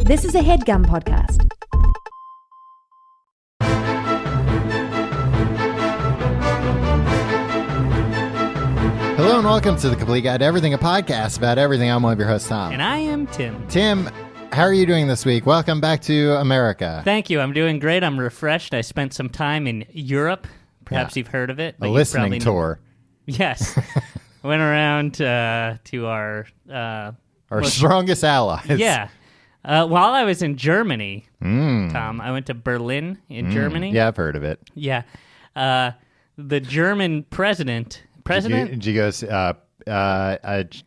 This is a HeadGum podcast. Hello and welcome to The Complete Guide to Everything, a podcast about everything. I'm one of your hosts, Tom. And I am Tim. Tim, how are you doing this week? Welcome back to America. Thank you. I'm doing great. I'm refreshed. I spent some time in Europe. Perhaps you've heard of it. A listening tour. Yes. I went around to our strongest allies. Yeah. While I was in Germany, Tom, I went to Berlin in Germany. Yeah, I've heard of it. Yeah. The German president... She goes,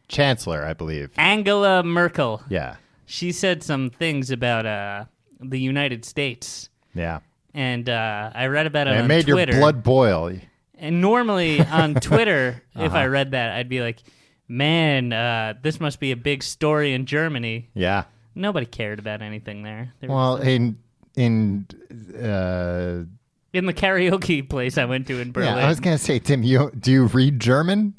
chancellor, I believe. Angela Merkel. Yeah. She said some things about the United States. Yeah. And I read about it on It made Twitter. your blood boil. And normally on Twitter, if I read that, I'd be like, man, this must be a big story in Germany. Yeah. Nobody cared about anything there. Well, in the karaoke place I went to in Berlin. Yeah, I was going to say, Tim, do you read German?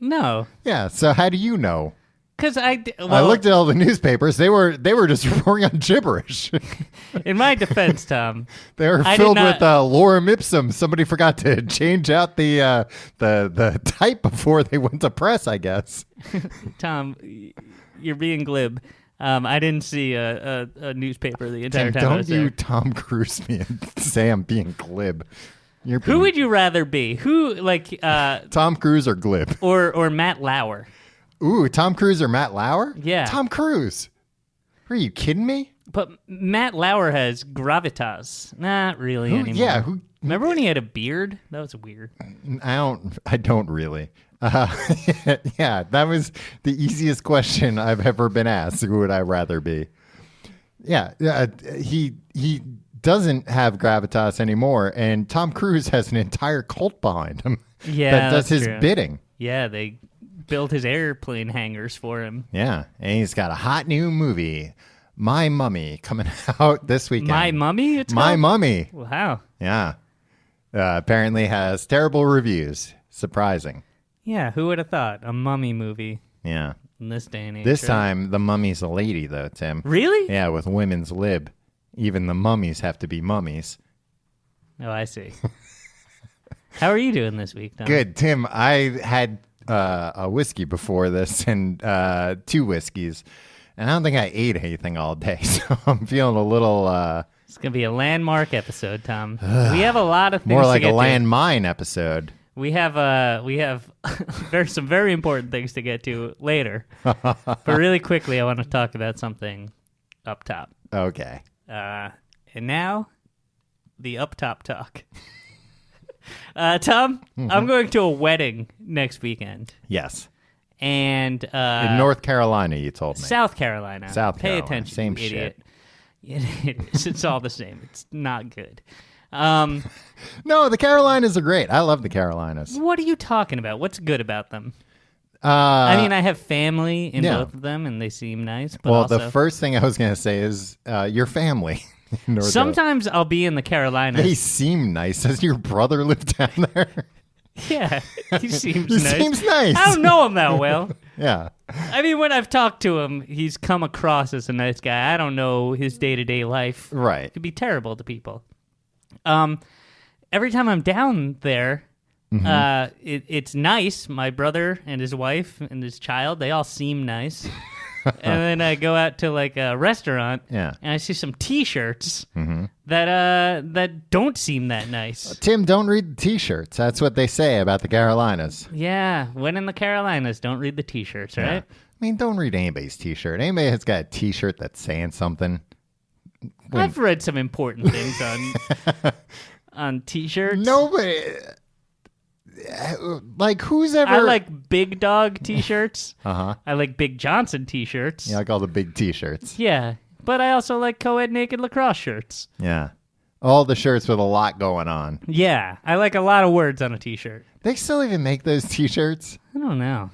No. Yeah, so how do you know? Because I looked at all the newspapers. They were just reporting on gibberish. In my defense, Tom, they were filled with lorem ipsum. Somebody forgot to change out the type before they went to press, I guess. Tom, you're being glib. I didn't see a newspaper the entire Tim, time I don't was you there. Tom Cruise me and say I'm being glib. Who would you rather be? Tom Cruise or glib? Or Matt Lauer? Ooh, Tom Cruise or Matt Lauer? Yeah. Tom Cruise. Are you kidding me? But Matt Lauer has gravitas. Not really anymore. Yeah. Remember when he had a beard? That was weird. I don't really. Yeah, that was the easiest question I've ever been asked. Who would I rather be? Yeah, he doesn't have gravitas anymore, and Tom Cruise has an entire cult behind him that does his bidding. Yeah, they built his airplane hangars for him. Yeah, and he's got a hot new movie, My Mummy, coming out this weekend. My Mummy? It's My called? Mummy. Wow. Yeah. Apparently has terrible reviews. Surprising. Yeah, who would have thought? A mummy movie. Yeah. In this day and age. This time, the mummy's a lady, though, Tim. Really? Yeah, with women's lib. Even the mummies have to be mummies. Oh, I see. How are you doing this week, Tom? Good, Tim. I had a whiskey before this and 2 whiskeys. And I don't think I ate anything all day, so I'm feeling a little... It's going to be a landmark episode, Tom. We have a lot of things more like to get a landmine episode. We have some very important things to get to later. But really quickly, I want to talk about something up top. Okay. And now, the up top talk. Tom, I'm going to a wedding next weekend. Yes. And in North Carolina, you told me. South Carolina. South Carolina. Pay attention, Same you idiot. shit. It is. It's all the same. It's not good. No, the Carolinas are great. I love the Carolinas. What are you talking about? What's good about them? I mean, I have family in both of them, and they seem nice. But also, the first thing I was going to say is your family. Sometimes I'll be in the Carolinas. They seem nice. Does your brother live down there? Yeah, he seems He nice. seems nice. I don't know him that well. Yeah. I mean, when I've talked to him, he's come across as a nice guy. I don't know his day-to-day life. Right. It could be terrible to people. Every time I'm down there, it's nice. My brother and his wife and his child, they all seem nice. And then I go out to like a restaurant, and I see some T-shirts that don't seem that nice. Tim, don't read the T-shirts. That's what they say about the Carolinas. Yeah, when in the Carolinas, don't read the T-shirts, right? I mean, don't read anybody's T-shirt. Anybody that's got a T-shirt that's saying something. I've read some important things on T-shirts. Nobody. Like, who's ever... I like Big Dog T-shirts. Uh-huh. I like Big Johnson T-shirts. You like all the big T-shirts. Yeah, but I also like co-ed naked lacrosse shirts. Yeah. All the shirts with a lot going on. Yeah, I like a lot of words on a T-shirt. They still even make those T-shirts? I don't know.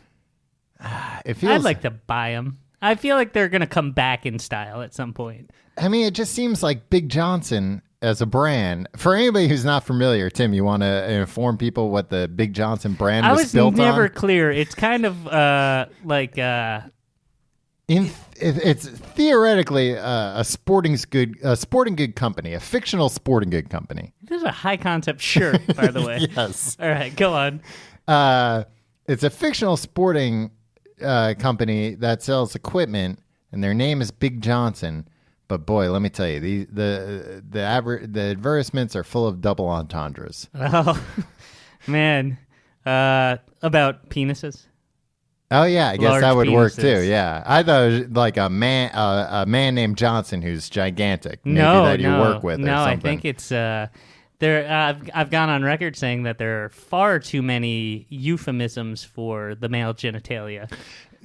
It feels... I'd like to buy them. I feel like they're going to come back in style at some point. I mean, it just seems like Big Johnson as a brand. For anybody who's not familiar, Tim, you want to inform people what the Big Johnson brand was built on? I was never clear. It's kind of like It's theoretically a sporting good company, a fictional sporting good company. This is a high concept shirt, by the way. Yes. All right, go on. It's a fictional sporting company that sells equipment, and their name is Big Johnson. But boy, let me tell you, the advertisements are full of double entendres. Oh, man. About penises? Oh yeah, I guess Large that would work penises. too. Yeah, I thought it was like a man named Johnson who's gigantic. Maybe No, that you no, work with. no. or I something. think it's there. I've gone on record saying that there are far too many euphemisms for the male genitalia.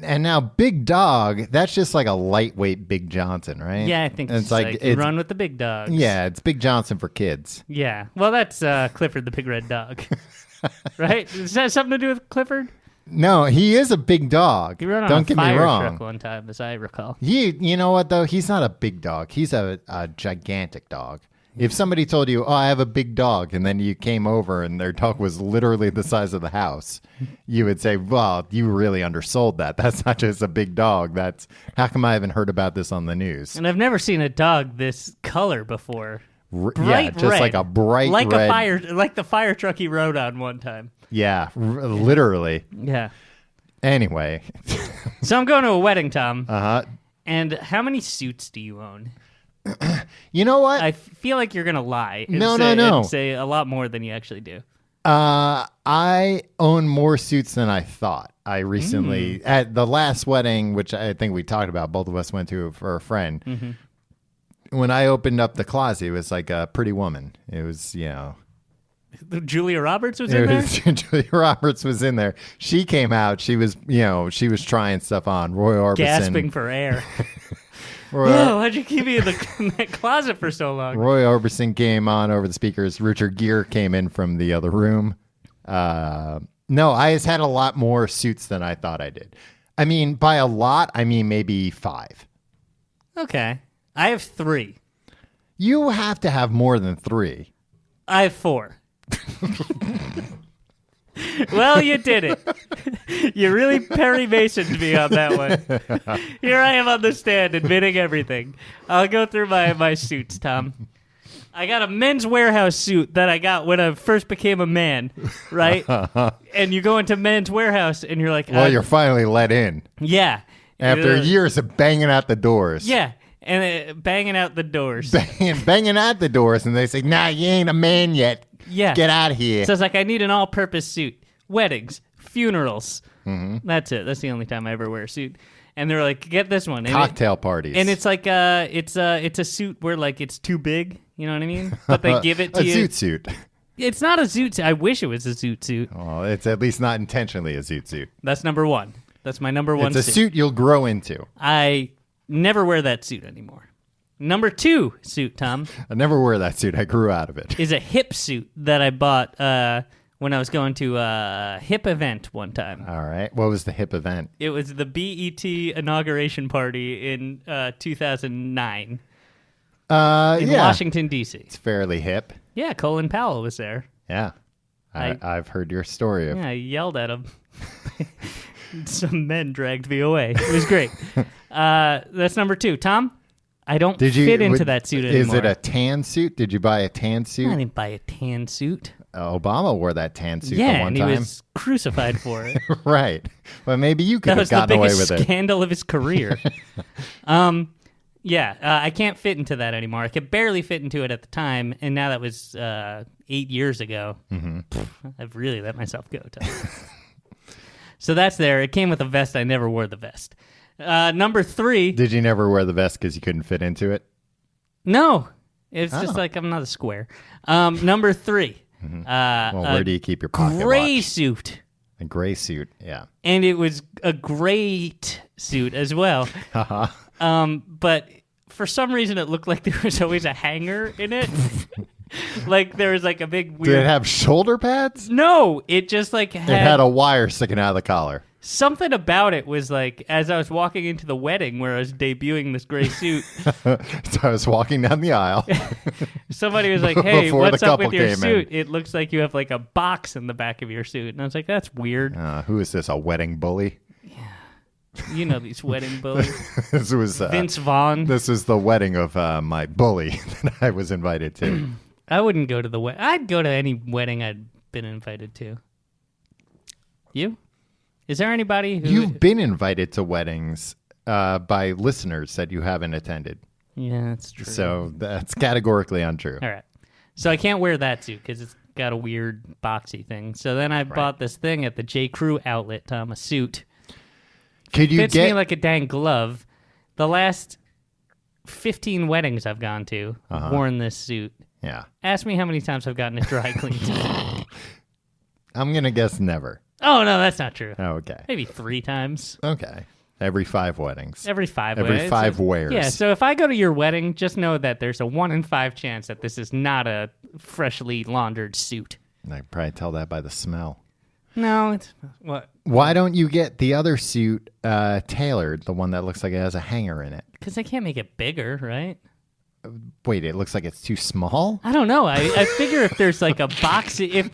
And now Big Dog, that's just like a lightweight Big Johnson, right? Yeah, I think And it's like it's run with the big dogs. yeah, it's Big Johnson for kids. Yeah. Well, that's Clifford the Big Red Dog, right? Does that have something to do with Clifford? No, he is a big dog. He rode on Don't a get me fire wrong. truck one time, as I recall. You know what though? He's not a big dog. He's a gigantic dog. If somebody told you, "Oh, I have a big dog," and then you came over and their dog was literally the size of the house, you would say, "Well, you really undersold that. That's not just a big dog. That's how come I haven't heard about this on the news?" And I've never seen a dog this color before. Yeah, Bright just red. like a bright like red. like the fire truck he rode on one time. Yeah, literally. Yeah. Anyway, So I'm going to a wedding, Tom. and And how many suits do you own? you know what? I feel like you're going to lie. And No, say, no. and say a lot more than you actually do. I own more suits than I thought. I recently, at the last wedding, which I think we talked about, both of us went to for a friend. Mm-hmm. When I opened up the closet, it was like a pretty woman. It was, Julia Roberts was in there? Julia Roberts was in there. She came out. She was, she was trying stuff on. Roy Orbison. Gasping for air. Roy, Whoa, why'd you keep me in that closet for so long? Roy Orbison came on over the speakers. Richard Gere came in from the other room. No, I just had a lot more suits than I thought I did. I mean, by a lot, I mean maybe 5. Okay. I have 3. You have to have more than 3. I have 4. Well, you did it. You really Perry Masoned me on that one. Here I am on the stand admitting everything. I'll go through my suits, Tom. I got a Men's Warehouse suit that I got when I first became a man, right? And you go into Men's Warehouse and you're like... Well, you're finally let in. Yeah. After years of banging out the doors. Yeah. And banging out the doors. Banging out the doors, and they say, "Nah, you ain't a man yet. Yeah. Get out of here." So it's like, I need an all-purpose suit. Weddings, funerals. Mm-hmm. That's it. That's the only time I ever wear a suit. And they're like, get this one. And Cocktail parties. And it's like, it's a suit where like it's too big. You know what I mean? But they give it to you. A suit. It's not a zoot suit. I wish it was a zoot suit. Oh, it's at least not intentionally a zoot suit. That's number 1. That's my number 1 It's a suit you'll grow into. I never wear that suit anymore. Number 2 suit, Tom, I never wear that suit. I grew out of it. is a hip suit that I bought when I was going to a hip event one time. All right. What was the hip event? It was the BET inauguration party in 2009 in Washington, D.C. It's fairly hip. Yeah, Colin Powell was there. Yeah. I've heard your story. Yeah, I yelled at him. Some men dragged me away. It was great. That's number 2. Tom, I don't fit into that suit anymore. Is it a tan suit? Did you buy a tan suit? I didn't buy a tan suit. Obama wore that tan suit yeah, the one and time. he was crucified for it. Right. But maybe you could That have was the gotten away biggest with it. scandal of his career. I can't fit into that anymore. I could barely fit into it at the time, and now that was 8 years ago. Mm-hmm. I've really let myself go, Tom. So that's there. It came with a vest. I never wore the vest. Number 3. Did you never wear the vest because you couldn't fit into it? No. It's just like I'm not a square. Number 3. Mm-hmm. Well, where do you keep your pocket gray watch? suit. A gray suit, yeah. And it was a great suit as well. But for some reason, it looked like there was always a hanger in it. Like there was like a big weird... Did it have shoulder pads? No, it just like It had a wire sticking out of the collar. Something about it was like, as I was walking into the wedding where I was debuting this gray suit. So I was walking down the aisle. Somebody was like, hey, Before what's the up with couple your came suit? in. It looks like you have like a box in the back of your suit. And I was like, that's weird. Who is this, a wedding bully? You know these wedding bullies. This was Vince Vaughn. This is the wedding of my bully that I was invited to. I wouldn't go to the wedding. I'd go to any wedding I'd been invited to. You? Is there anybody who... You've been invited to weddings by listeners that you haven't attended. Yeah, that's true. So that's categorically untrue. All right. So I can't wear that suit because it's got a weird boxy thing. So then I bought this thing at the J. Crew outlet, Tom, a suit. Could you Fits me like a dang glove. The last 15 weddings I've gone to, worn this suit. Yeah. Ask me how many times I've gotten it dry cleaned. I'm going to guess never. Oh, no, that's not true. Okay. Maybe 3 times. Okay. Every 5 weddings. Every 5 Every weddings. 5 wears. Yeah, so if I go to your wedding, just know that there's a 1 in 5 chance that this is not a freshly laundered suit. I can probably tell that by the smell. No, it's... What? Why don't you get the other suit tailored, the one that looks like it has a hanger in it? Because I can't make it bigger, right? Wait, it looks like it's too small? I don't know. I figure if there's like a box... If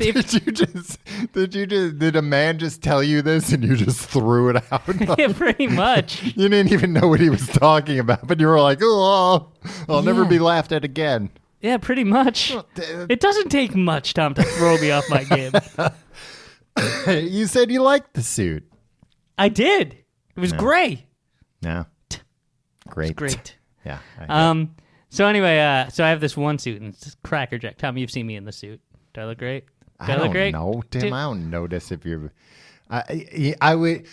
Did a man just tell you this and you just threw it out? Yeah, pretty much. You didn't even know what he was talking about, but you were like, oh, I'll never be laughed at again. Yeah, pretty much. It doesn't take much, Tom, to throw me off my game. You said you liked the suit. I did. It was gray. Yeah. Great. It was great. Yeah. So anyway, so I have this one suit, and it's Cracker Jack. Tom, you've seen me in the suit. Do I look great? I don't know, Tim. I don't notice if you're... I would...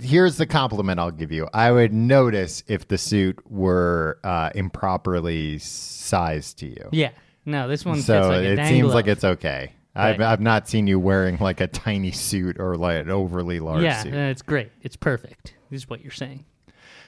here's the compliment I'll give you. I would notice if the suit were improperly sized to you. Yeah. No, this one fits so like a it dang seems glove. like it's okay. Right. I've not seen you wearing like a tiny suit or like an overly large suit. Yeah, it's great. It's perfect. This is what you're saying.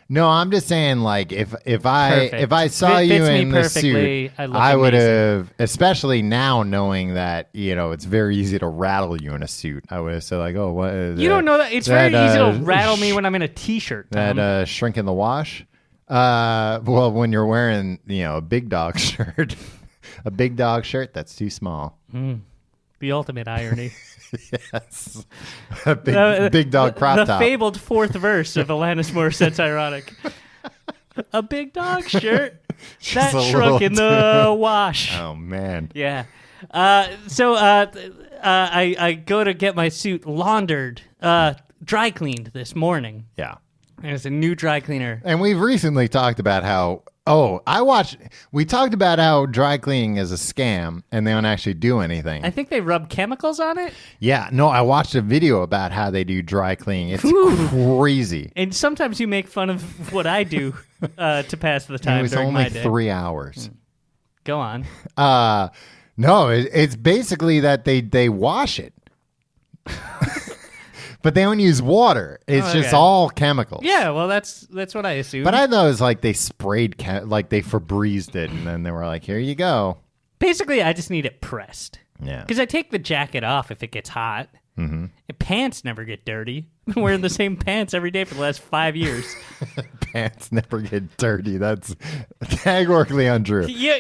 No, I'm just saying, like, if I saw you Fits me in this perfectly. suit, I would amazing. have, especially now knowing that it's very easy to rattle you in a suit. I would have said like, oh, what? You don't know that it's very easy to rattle me when I'm in a t-shirt. Tom. That shrink in the wash. Well, when you're wearing a big dog shirt, a big dog shirt that's too small. The ultimate irony. Yes. A big dog crop top. The fabled 4th verse of Alanis Morissette's Ironic. A big dog shirt that shrunk in the wash. Oh, man. Yeah. So I go to get my suit laundered, dry cleaned this morning. Yeah. There's a new dry cleaner. And we've recently talked about how... we talked about how dry cleaning is a scam and they don't actually do anything. I think they rub chemicals on it. Yeah, no, I watched a video about how they do dry cleaning. It's crazy. And sometimes you make fun of what I do to pass the time it was during only my day. 3 hours. Go on. No, it's basically that they wash it. But they don't use water. It's just all chemicals. Yeah, well, that's what I assumed. But I thought it was like they sprayed, like they Febrezed it, and then they were like, here you go. Basically, I just need it pressed. Yeah. Because I take the jacket off if it gets hot. Mm-hmm. And pants never get dirty. I've been wearing the same pants every day for the last 5 years. Pants never get dirty. That's categorically untrue. Yeah,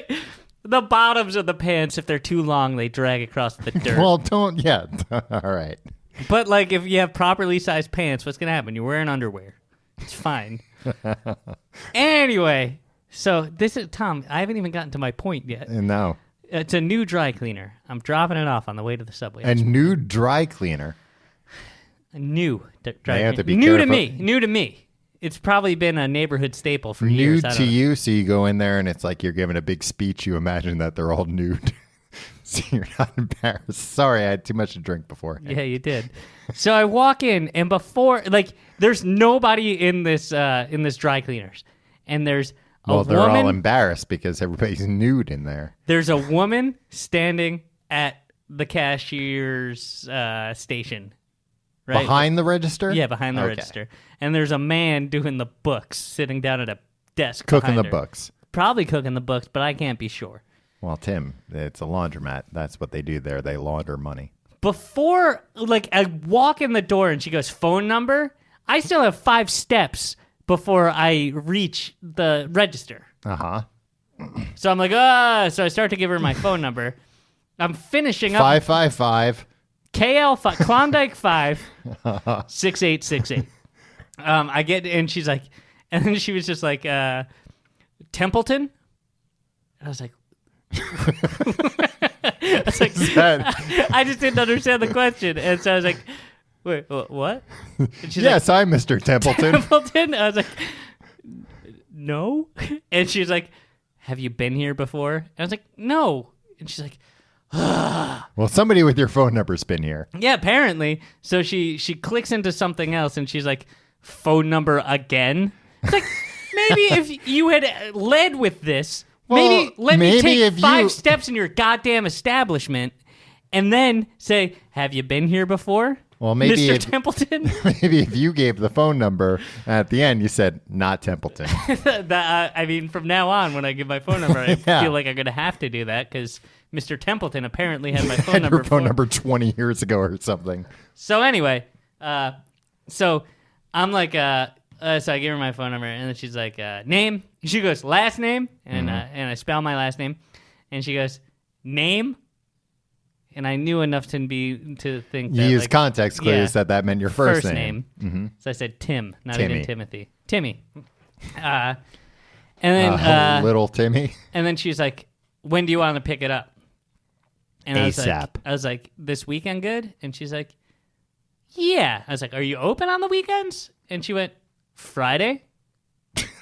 the bottoms of the pants, if they're too long, they drag across the dirt. Well, don't. Yeah. All right. But like, if you have properly sized pants, what's gonna happen? You're wearing underwear. It's fine. Anyway, so this is Tom. I haven't even gotten to my point yet. No. It's a new dry cleaner. I'm dropping it off on the way to the subway. A new dry cleaner. A new dry They have cleaner. to be New to careful. me. New to me. It's probably been a neighborhood staple for Nude years. to you, so you go in there and it's like you're giving a big speech. You imagine that they're all nude. So you're not embarrassed. Sorry, I had too much to drink before. Yeah, you did. So I walk in, and before, like, there's nobody in this dry cleaners, and there's a Well, they're woman. all embarrassed because everybody's nude in there. There's a woman standing at the cashier's station, right Behind the register? Yeah, behind the Okay. register, and there's a man doing the books, sitting down at a desk, Cooking behind the her. books. Probably cooking the books, but I can't be sure. Well, Tim, it's a laundromat. That's what they do there. They launder money. Before, like, I walk in the door and she goes, phone number, I still have 5 steps before I reach the register. Uh-huh. So I'm like, so I start to give her my phone number. I'm finishing up 555. KL5, Klondike 5, 6868. I get, and she's like, and then she was just like, Templeton? I was like, I was like, I just didn't understand the question. And so I was like, wait, what? And she's yes, I'm Mr. Templeton. Templeton? I was like, no. And she was like, have you been here before? And I was like, no. And she's like, well, somebody with your phone number's been here. Yeah, apparently. So she clicks into something else and she's like, phone number again? It's like, maybe if you had led with this, maybe let me take 5 steps in your goddamn establishment and then say, have you been here before? Well, maybe Mr. Templeton? Maybe if you gave the phone number at the end, you said, not Templeton. I mean, from now on, when I give my phone number, I feel like I'm going to have to do that because Mr. Templeton apparently had my phone number. Your phone number 20 years ago or something. So anyway, so I'm like, so I give her my phone number, and then she's like, name. She goes, last name, and I spell my last name, and she goes, name. And I knew enough to think that you used context clues that meant your first name. Mm-hmm. So I said Tim, not even Timothy. Timmy. And then little Timmy. And then she's like, when do you want to pick it up? And ASAP. I was like, this weekend good? And she's like, yeah. I was like, are you open on the weekends? And she went, Friday?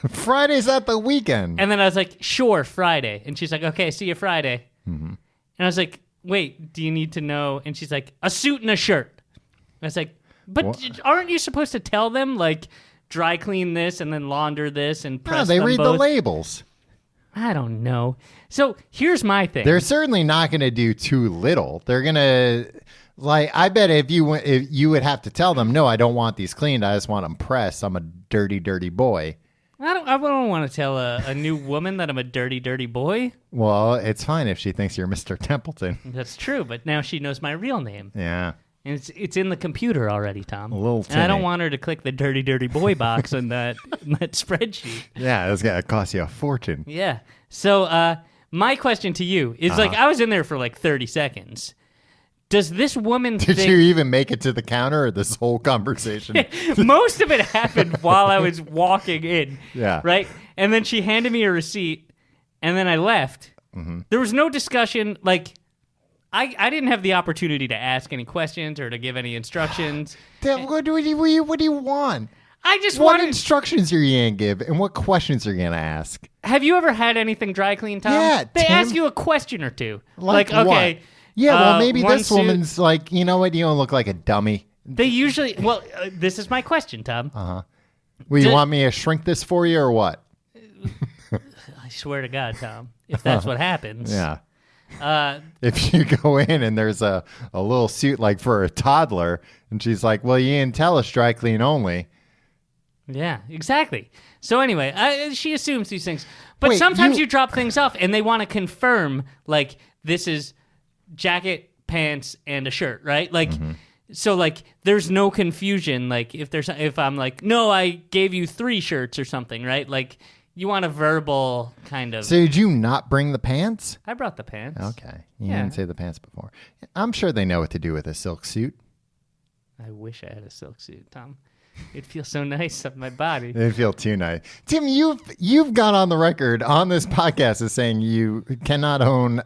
Friday's not the weekend. And then I was like, sure, Friday. And she's like, okay, see you Friday. Mm-hmm. And I was like, wait, do you need to know? And she's like, a suit and a shirt. And I was like, but aren't you supposed to tell them, like, dry clean this and then launder this and press them both? No, they read the labels. I don't know. So here's my thing. They're certainly not going to do too little. They're going to, like, I bet if you would have to tell them, no, I don't want these cleaned. I just want them pressed. I'm a dirty, dirty boy. I don't want to tell a new woman that I'm a dirty, dirty boy. Well, it's fine if she thinks you're Mr. Templeton. That's true, but now she knows my real name. Yeah. And it's in the computer already, Tom. A little Timmy. And I don't want her to click the dirty, dirty boy box in that spreadsheet. Yeah, it's going to cost you a fortune. Yeah. So my question to you is, like, I was in there for like 30 seconds. Does this woman Did you even make it to the counter or this whole conversation? Most of it happened while I was walking in. Yeah. Right? And then she handed me a receipt, and then I left. Mm-hmm. There was no discussion. Like, I didn't have the opportunity to ask any questions or to give any instructions. What do you want? I just What instructions are you going to give, and what questions are you going to ask? Have you ever had anything dry clean, Tom? Yeah, They ask you a question or two. Like okay... What? Yeah, well, maybe this suit. woman's like, you know what? You don't look like a dummy. They usually... Well, this is my question, Tom. Uh-huh. Well, you want me to shrink this for you or what? I swear to God, Tom, if that's what happens. Yeah. If you go in and there's a little suit like for a toddler, and she's like, well, you didn't tell us dry clean only. Yeah, exactly. So anyway, she assumes these things. But sometimes you drop things off, and they want to confirm, like, this is... jacket, pants, and a shirt, right? Like, so like, there's no confusion. Like, if I'm like, no, I gave you 3 shirts or something, right? Like, you want a verbal kind of. So did you not bring the pants? I brought the pants. Okay, you didn't say the pants before. I'm sure they know what to do with a silk suit. I wish I had a silk suit, Tom. It feels so nice on my body. It feels too nice. Tim, you've gone on the record on this podcast as saying you cannot own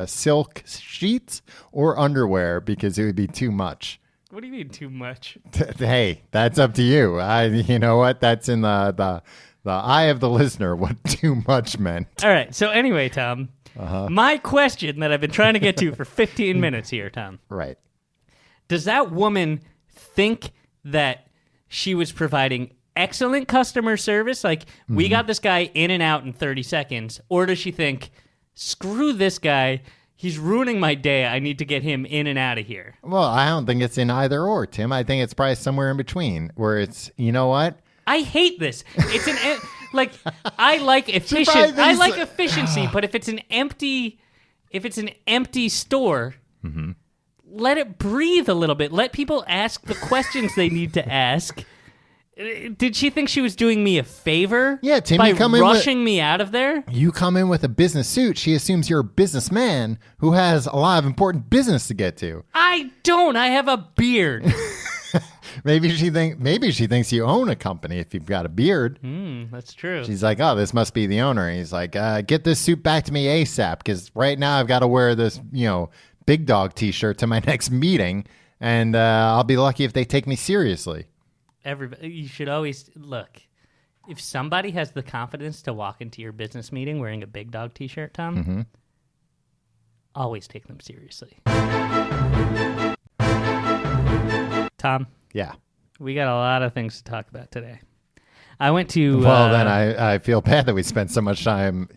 silk sheets or underwear because it would be too much. What do you mean too much? Hey, that's up to you. You know what? That's in the eye of the listener what too much meant. All right. So anyway, Tom, my question that I've been trying to get to for 15 minutes here, Tom. Right. Does that woman think that she was providing excellent customer service? Like, we got this guy in and out in 30 seconds. Or does she think, screw this guy. He's ruining my day. I need to get him in and out of here. Well, I don't think it's in either or, Tim. I think it's probably somewhere in between where it's, you know what? I hate this. It's an, like, I like efficient. I like efficiency, but if it's an empty store, let it breathe a little bit. Let people ask the questions they need to ask. Did she think she was doing me a favor? Yeah, Tim, by rushing me out of there? You come in with a business suit. She assumes you're a businessman who has a lot of important business to get to. I don't. I have a beard. Maybe she thinks you own a company if you've got a beard. That's true. She's like, oh, this must be the owner. And he's like, get this suit back to me ASAP, because right now I've got to wear this, big dog T-shirt to my next meeting, and I'll be lucky if they take me seriously. Everybody, you should always look. If somebody has the confidence to walk into your business meeting wearing a big dog T-shirt, Tom, always take them seriously. Tom. Yeah. We got a lot of things to talk about today. I went to... Well, then I feel bad that you spent so much time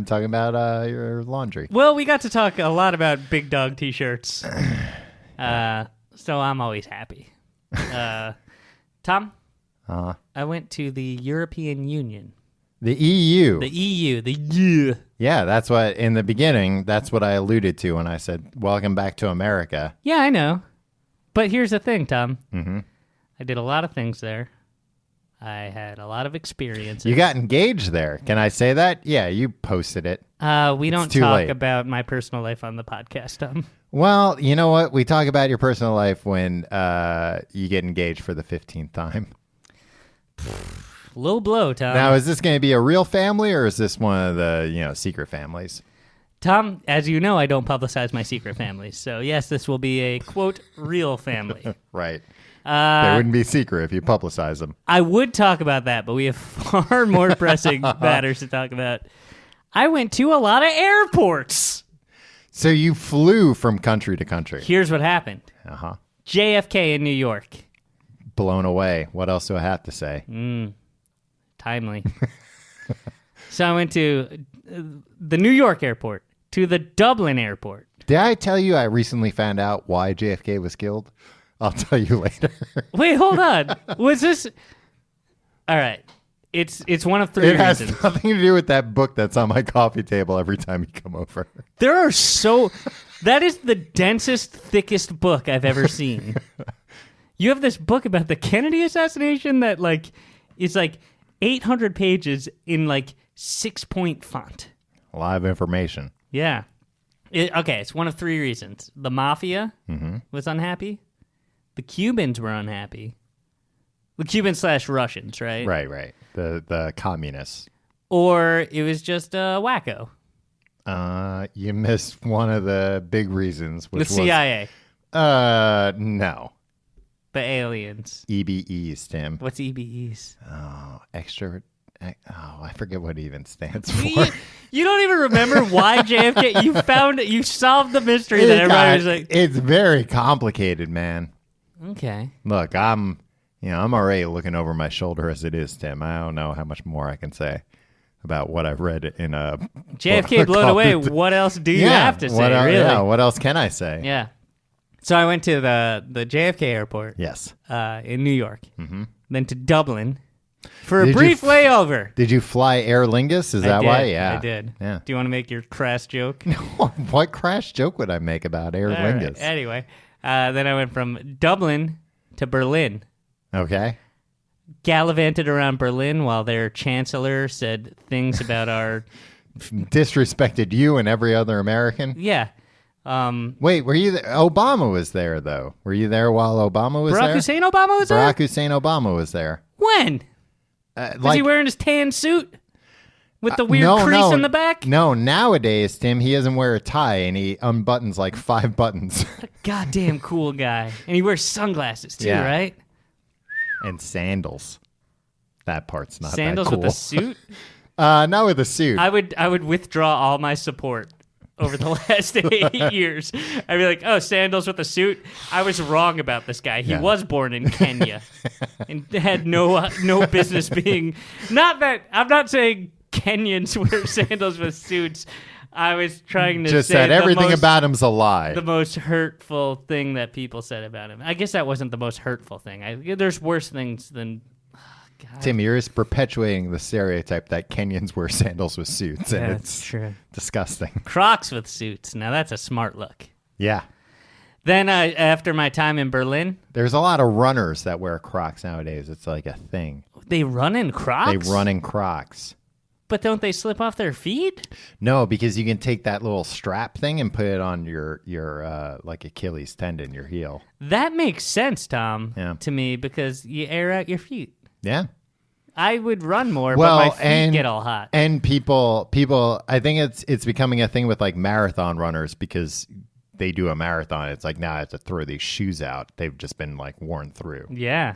talking about your laundry. Well, we got to talk a lot about big dog T-shirts. So I'm always happy. Tom? I went to the European Union. The EU. The EU. Yeah, that's what, in the beginning, that's what I alluded to when I said, welcome back to America. Yeah, I know. But here's the thing, Tom. I did a lot of things there. I had a lot of experiences. You got engaged there. Can I say that? Yeah, you posted it. We don't talk about my personal life on the podcast, Tom. Well, you know what? We talk about your personal life when you get engaged for the 15th time. Low blow, Tom. Now, is this going to be a real family, or is this one of the, secret families? Tom, as you know, I don't publicize my secret families. So, yes, this will be a, quote, real family. Right. They wouldn't be secret if you publicize them. I would talk about that, but we have far more pressing matters to talk about. I went to a lot of airports. So you flew from country to country. Here's what happened. JFK in New York. Blown away. What else do I have to say? Timely. So I went to the New York airport, to the Dublin airport. Did I tell you I recently found out why JFK was killed? I'll tell you later. Wait, hold on. Was this... All right. It's one of three reasons. It has nothing to do with that book that's on my coffee table every time you come over. That is the densest, thickest book I've ever seen. You have this book about the Kennedy assassination that is 800 pages in 6-point font. A lot of information. Yeah. It's one of three reasons. The mafia was unhappy. The Cubans were unhappy. The Cubans/Russians, right? Right. The communists. Or it was just wacko. You missed one of the big reasons. Which the CIA. No. The aliens. EBEs, Tim. What's EBEs? Oh, extra. Oh, I forget what it even stands for. You don't even remember why JFK. You solved the mystery that everybody was like. It's very complicated, man. Okay. Look, I'm already looking over my shoulder as it is, Tim. I don't know how much more I can say about what I've read in a JFK blown away. What else do you have to say? Really? Yeah. What else can I say? Yeah. So I went to the JFK airport. Yes. In New York. Then to Dublin for a brief layover. Did you fly Aer Lingus? Is that why? Yeah. I did. Yeah. Do you want to make your crass joke? No. What crass joke would I make about Aer Lingus? Right. Anyway, then I went from Dublin to Berlin. Okay. Gallivanted around Berlin while their chancellor said things about our... Disrespected you and every other American? Yeah. Wait, were you there? Obama was there, though. Were you there while Obama was there? Barack Hussein Obama was there? Barack Hussein Obama was there. When? Was he wearing his tan suit? With the weird crease in the back? No, nowadays, Tim, he doesn't wear a tie and he unbuttons 5 buttons. What a goddamn cool guy. And he wears sunglasses, too, right? And sandals. That part's not sandals that cool. With a suit? Not with a suit. I would withdraw all my support over the last 8 years. I'd be like, oh, sandals with a suit? I was wrong about this guy. He was born in Kenya and had no business being... Not that... I'm not saying Kenyans wear sandals with suits. I was trying to just say said everything about him's a lie. The most hurtful thing that people said about him. I guess that wasn't the most hurtful thing. There's worse things than... God. Tim, you're just perpetuating the stereotype that Kenyans wear sandals with suits. And that's true. Disgusting. Crocs with suits. Now that's a smart look. Yeah. Then after my time in Berlin... There's a lot of runners that wear Crocs nowadays. It's like a thing. They run in Crocs? They run in Crocs. But don't they slip off their feet? No, because you can take that little strap thing and put it on your like Achilles tendon, your heel. That makes sense, Tom, to me, because you air out your feet. Yeah. I would run more, but my feet get all hot. And people, I think it's becoming a thing with like marathon runners because they do a marathon. It's like, now I have to throw these shoes out. They've just been like worn through. Yeah.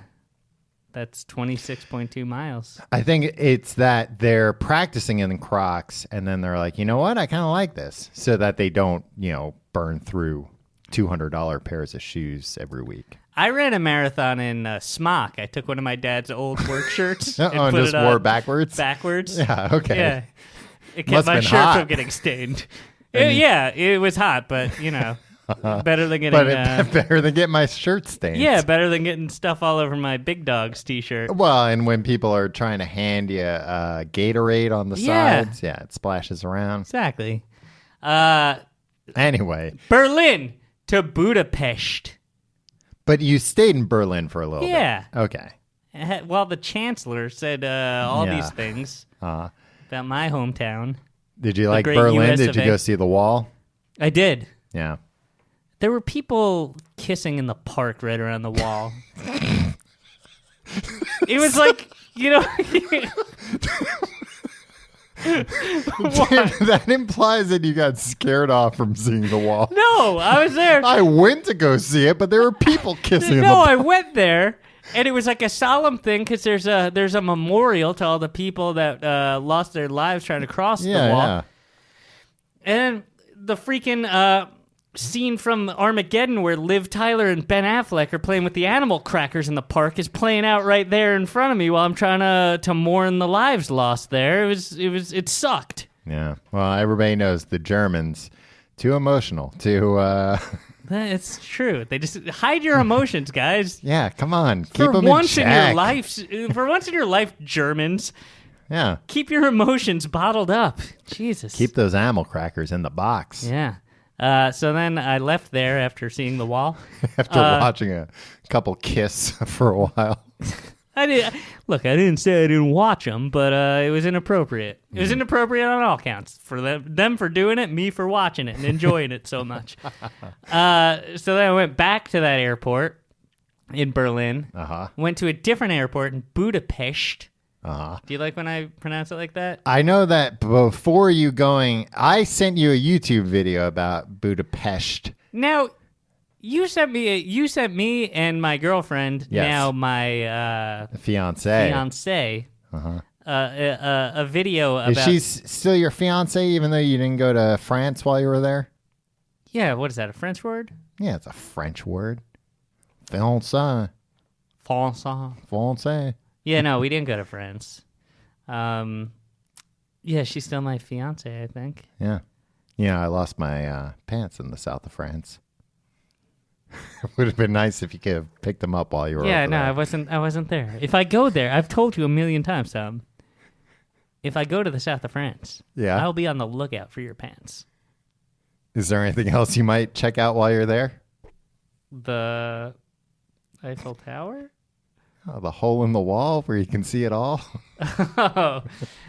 That's 26.2 miles. I think it's that they're practicing in Crocs, and then they're like, you know what? I kind of like this, so that they don't, burn through $200 pairs of shoes every week. I ran a marathon in smock. I took one of my dad's old work shirts and just wore backwards? Backwards. Yeah, okay. Yeah. It kept my shirt from getting stained. It was hot, but, better than getting... better than getting my shirt stained. Yeah, better than getting stuff all over my Big Dogs t-shirt. Well, and when people are trying to hand you Gatorade on the sides, it splashes around. Exactly. Anyway. Berlin to Budapest. But you stayed in Berlin for a little bit. Yeah. Okay. Well, the chancellor said all these things about my hometown. Did you like Berlin? Did you go see the wall? I did. Yeah. There were people kissing in the park right around the wall. It was like, That implies that you got scared off from seeing the wall. No, I was there. I went to go see it, but there were people kissing in the park. No, I went there. And it was like a solemn thing because there's a memorial to all the people that lost their lives trying to cross the wall. Yeah. And the freaking scene from Armageddon where Liv Tyler and Ben Affleck are playing with the animal crackers in the park is playing out right there in front of me while I'm trying to mourn the lives lost there. It sucked. Yeah. Well, everybody knows the Germans too emotional to. It's true. They just hide your emotions, guys. Yeah, come on. Keep them in check. For once in your life, Germans. Yeah. Keep your emotions bottled up. Jesus. Keep those animal crackers in the box. Yeah. So then I left there after seeing the wall. After watching a couple kiss for a while. I didn't say I didn't watch them, but it was inappropriate. It was inappropriate on all counts. For them for doing it, me for watching it and enjoying it so much. So then I went back to that airport in Berlin. Went to a different airport in Budapest. Do you like when I pronounce it like that? I know that before you going, I sent you a YouTube video about Budapest. Now, you sent me and my girlfriend, now my fiance, a video about... Is she still your fiance even though you didn't go to France while you were there? Yeah, what is that, a French word? Yeah, it's a French word. Fiancé. Fiancé. Yeah, no, we didn't go to France. Yeah, she's still my fiance, I think. Yeah. Yeah, I lost my pants in the south of France. It would have been nice if you could have picked them up while you were over there. I wasn't there. If I go there, I've told you a million times, Tom. If I go to the south of France, I'll be on the lookout for your pants. Is there anything else you might check out while you're there? The Eiffel Tower? Oh, the hole in the wall where you can see it all? Oh,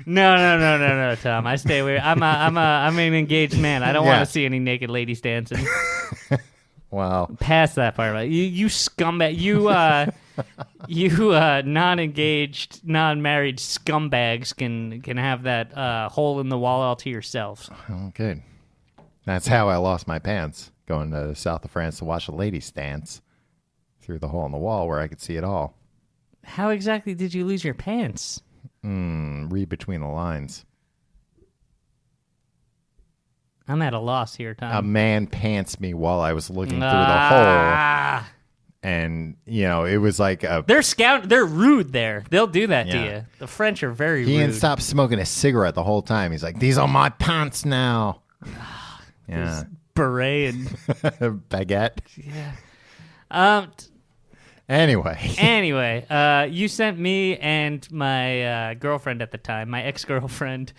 no, Tom. I stay away. I'm an engaged man. I don't want to see any naked ladies dancing. Wow. Past that part. You scumbag. You non-engaged, non-married scumbags can have that hole in the wall all to yourselves. Oh, good. That's how I lost my pants, going to the south of France to watch the ladies dance through the hole in the wall where I could see it all. How exactly did you lose your pants? Read between the lines. I'm at a loss here, Tom. A man pants me while I was looking through the hole. And, it was like a... They're rude there. They'll do that to you. The French are very rude. He didn't stop smoking a cigarette the whole time. He's like, these are my pants now. Yeah. Beret and... baguette. Yeah. Anyway, you sent me and my girlfriend at the time, my ex-girlfriend,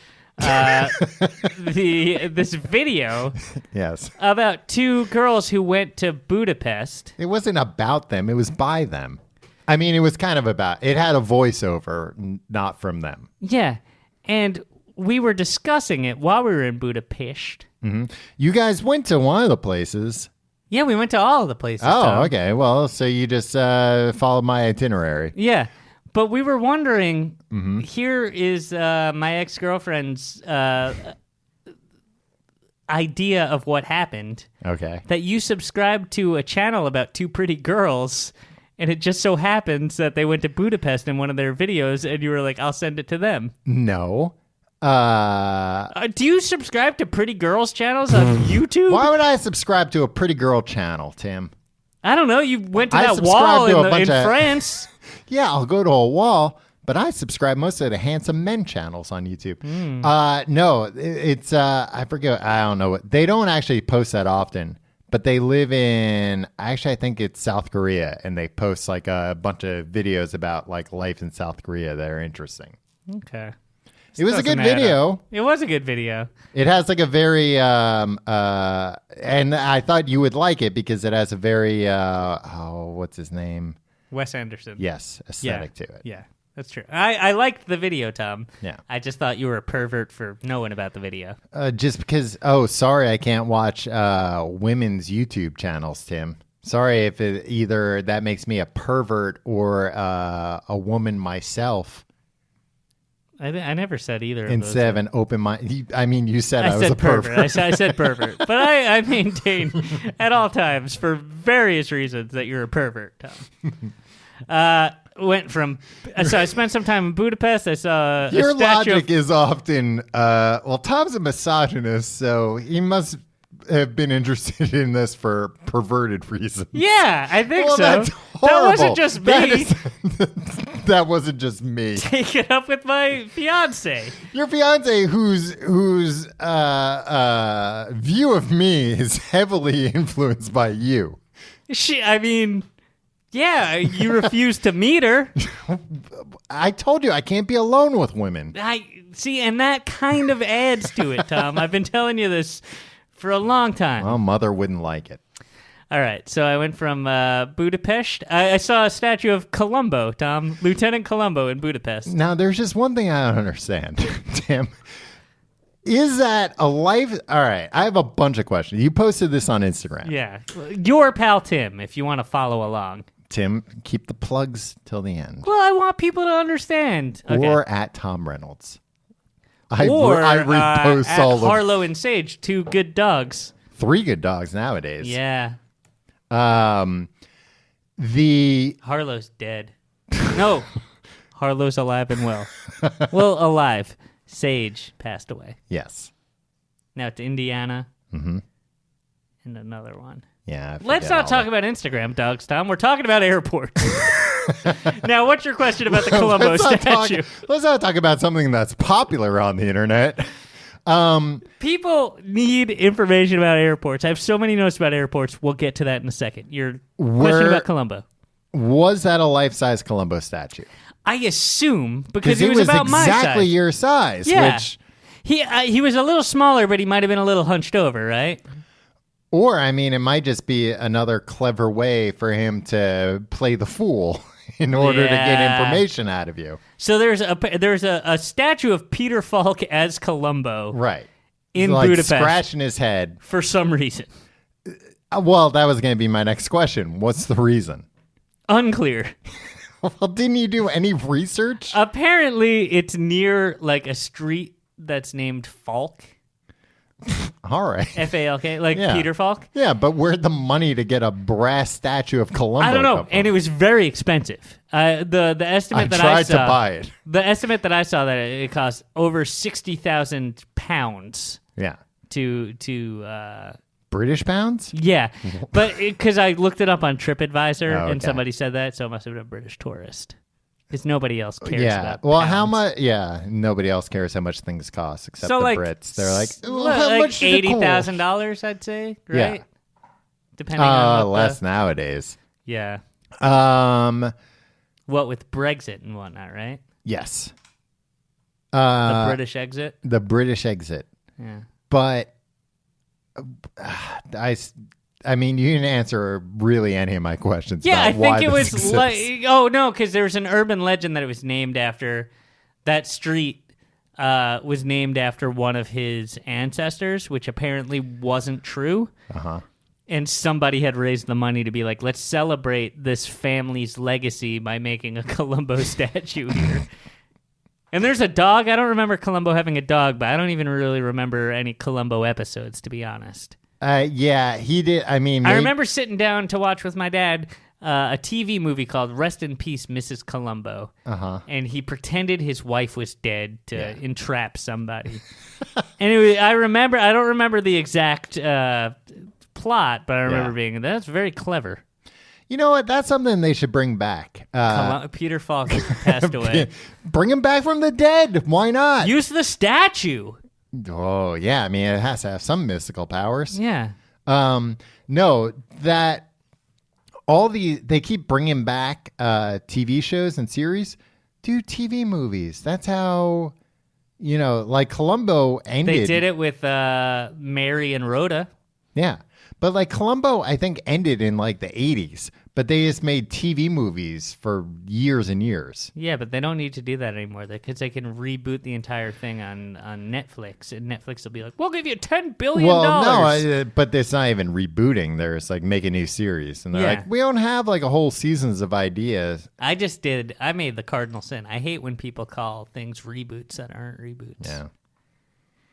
this video. Yes. About two girls who went to Budapest. It wasn't about them. It was by them. I mean, it was kind of about. It had a voiceover, not from them. Yeah, and we were discussing it while we were in Budapest. Mm-hmm. You guys went to one of the places. Yeah, we went to all of the places. Oh, Tom. okay. Well, so you just followed my itinerary. Yeah. But we were wondering, here is my ex-girlfriend's idea of what happened. Okay. That you subscribed to a channel about two pretty girls, and it just so happens that they went to Budapest in one of their videos, and you were like, I'll send it to them. No. Do you subscribe to pretty girls' channels on YouTube? Why would I subscribe to a pretty girl channel, Tim? I don't know. You went to that wall in France. Yeah, I'll go to a wall, but I subscribe mostly to handsome men channels on YouTube. No, it's I forget. I don't know. They don't actually post that often, but they live in, actually, I think it's South Korea, and they post like a bunch of videos about like life in South Korea that are interesting. Okay. It was a good video. It was a good video. It has like a very, and I thought you would like it because it has a very, what's his name? Wes Anderson. Yes, aesthetic to it. Yeah, that's true. I liked the video, Tom. Yeah. I just thought you were a pervert for knowing about the video. Just because, sorry, I can't watch women's YouTube channels, Tim. Sorry if either that makes me a pervert or a woman myself. I never said either of Instead of an open mind. I mean, you said I was a pervert. I said pervert. But I maintain at all times, for various reasons, that you're a pervert, Tom. So I spent some time in Budapest. I saw Your a statue logic is often, Tom's a misogynist, so he must have been interested in this for perverted reasons. Yeah, I think so. That's horrible. That wasn't just me. That wasn't just me. Take it up with my fiance. Your fiance, whose view of me is heavily influenced by you. Yeah, you refuse to meet her. I told you I can't be alone with women. I see, and that kind of adds to it, Tom. I've been telling you this for a long time. Well, mother wouldn't like it. All right, so I went from Budapest. I saw a statue of Columbo, Tom, Lieutenant Columbo in Budapest. Now, there's just one thing I don't understand, Tim. Is that a life? All right, I have a bunch of questions. You posted this on Instagram. Yeah, your pal Tim, if you want to follow along. Tim, keep the plugs till the end. Well, I want people to understand. Okay. Or at Tom Reynolds. I repost at all Harlow and Sage, two good dogs. 3 good dogs nowadays. Yeah. The Harlow's dead. No, Harlow's alive and well. Well, alive. Sage passed away. Yes. Now it's Indiana. Mm-hmm. And another one. Yeah. Let's not talk about Instagram dogs, Tom. We're talking about airports. Now, what's your question about the Columbo statue? Let's not talk about something that's popular on the internet. People need information about airports. I have so many notes about airports. We'll get to that in a second. Your question about Columbo. Was that a life-size Columbo statue? I assume, because he was about my size. Exactly your size. Yeah. Which, he was a little smaller, but he might have been a little hunched over, right? Or, I mean, it might just be another clever way for him to play the fool in order to get information out of you. So there's a statue of Peter Falk as Columbo. Right. In like Budapest. Scratching his head. For some reason. Well, that was going to be my next question. What's the reason? Unclear. Well, didn't you do any research? Apparently, it's near like a street that's named Falk. All right. F-A-L-K, like Peter Falk. Yeah, but where'd the money to get a brass statue of Columbo? I don't know, and it was very expensive. The estimate that I saw, tried to buy it. The estimate that I saw that it cost over £60,000. Yeah. To British pounds? Yeah, but because I looked it up on TripAdvisor and okay. somebody said that, so it must have been a British tourist. Because nobody else cares about well, pounds. How much? Yeah, nobody else cares how much things cost except the Brits. They're like, how much $80,000, I'd say, right? Yeah. Depending on less nowadays. Yeah. What with Brexit and whatnot, right? Yes. The British exit. The British exit. Yeah. But I mean, you didn't answer really any of my questions. Yeah, about I think why it was exists. no, because there was an urban legend that it was named after that street was named after one of his ancestors, which apparently wasn't true. And somebody had raised the money to be like, let's celebrate this family's legacy by making a Columbo statue here. And there's a dog. I don't remember Columbo having a dog, but I don't even really remember any Columbo episodes, to be honest. Yeah, he did. I mean, I remember sitting down to watch with my dad a TV movie called Rest in Peace, Mrs. Columbo. And he pretended his wife was dead to entrap somebody. Anyway, I don't remember the exact plot, but I remember being, that's very clever. You know what? That's something they should bring back. Peter Falk passed away. Bring him back from the dead. Why not? Use the statue. Oh, yeah. I mean, it has to have some mystical powers. Yeah. No, that they keep bringing back TV shows and series. Do TV movies. That's how, like Columbo ended. They did it with Mary and Rhoda. Yeah. But like Columbo, I think, ended in like the 80s, but they just made TV movies for years and years. Yeah, but they don't need to do that anymore because they can reboot the entire thing on Netflix, and Netflix will be like, we'll give you $10 billion. Well, no, but it's not even rebooting. They're just like make a new series. And they're like, we don't have like a whole seasons of ideas. I made the cardinal sin. I hate when people call things reboots that aren't reboots. Yeah.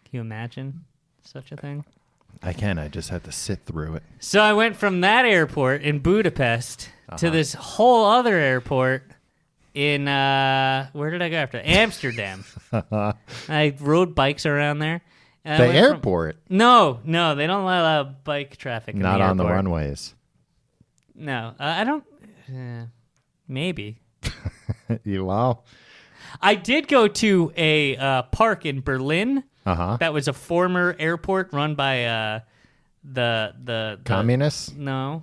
Can you imagine such a thing? I can. I just had to sit through it. So I went from that airport in Budapest to this whole other airport in, where did I go after? Amsterdam. I rode bikes around there. The airport? No, they don't allow bike traffic in Not the on the airport. runways. No, I don't. Maybe. Well, I did go to a park in Berlin. That was a former airport run by the communists? No.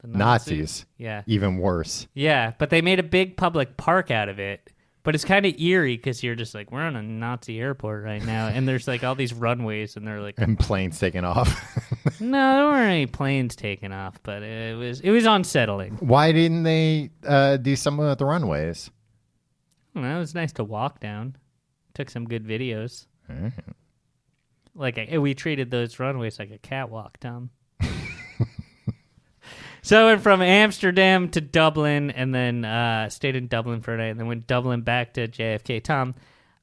The Nazis. Yeah. Even worse. Yeah, but they made a big public park out of it. But it's kind of eerie because you're just like, we're on a Nazi airport right now, and there's like all these runways, and they're like, and planes taking off. No, there weren't any planes taking off, but it was unsettling. Why didn't they do something with the runways? Well, it was nice to walk down. Took some good videos. Like we treated those runways like a catwalk, Tom. So I went from Amsterdam to Dublin, and then stayed in Dublin for a night, and then went Dublin back to JFK. Tom,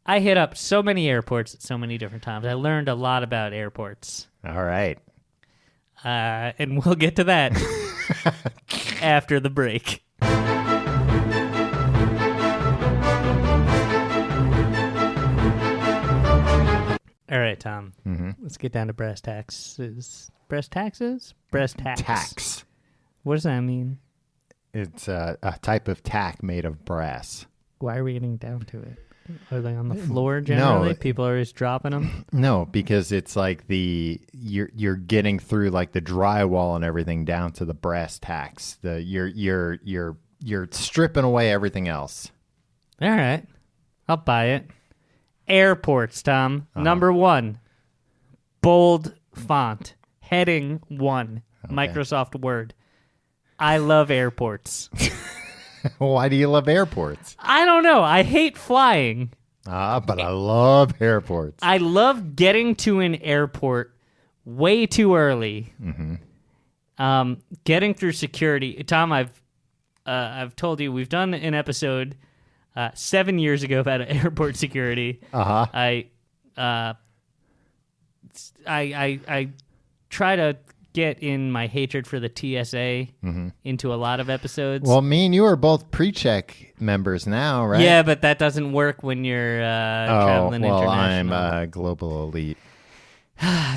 I hit up so many airports at so many different times. I learned a lot about airports. All right. And we'll get to that after the break. All right, Tom. Let's get down to brass taxes. Brass taxes? Brass tax. Tax. What does that mean? It's a type of tack made of brass. Why are we getting down to it? Are they on the floor generally? No. People are always dropping them? No, because it's like you're getting through like the drywall and everything down to the brass tacks. You're stripping away everything else. All right. I'll buy it. Airports, Tom. Number 1. Bold font. Heading 1. Okay. Microsoft Word. I love airports. Why do you love airports? I don't know. I hate flying. But I love airports. I love getting to an airport way too early. Getting through security. Tom, I've told you we've done an episode 7 years ago about airport security. I try to get in my hatred for the TSA into a lot of episodes. Well, me and you are both pre-check members now, right? Yeah, but that doesn't work when you're traveling international. I'm global elite.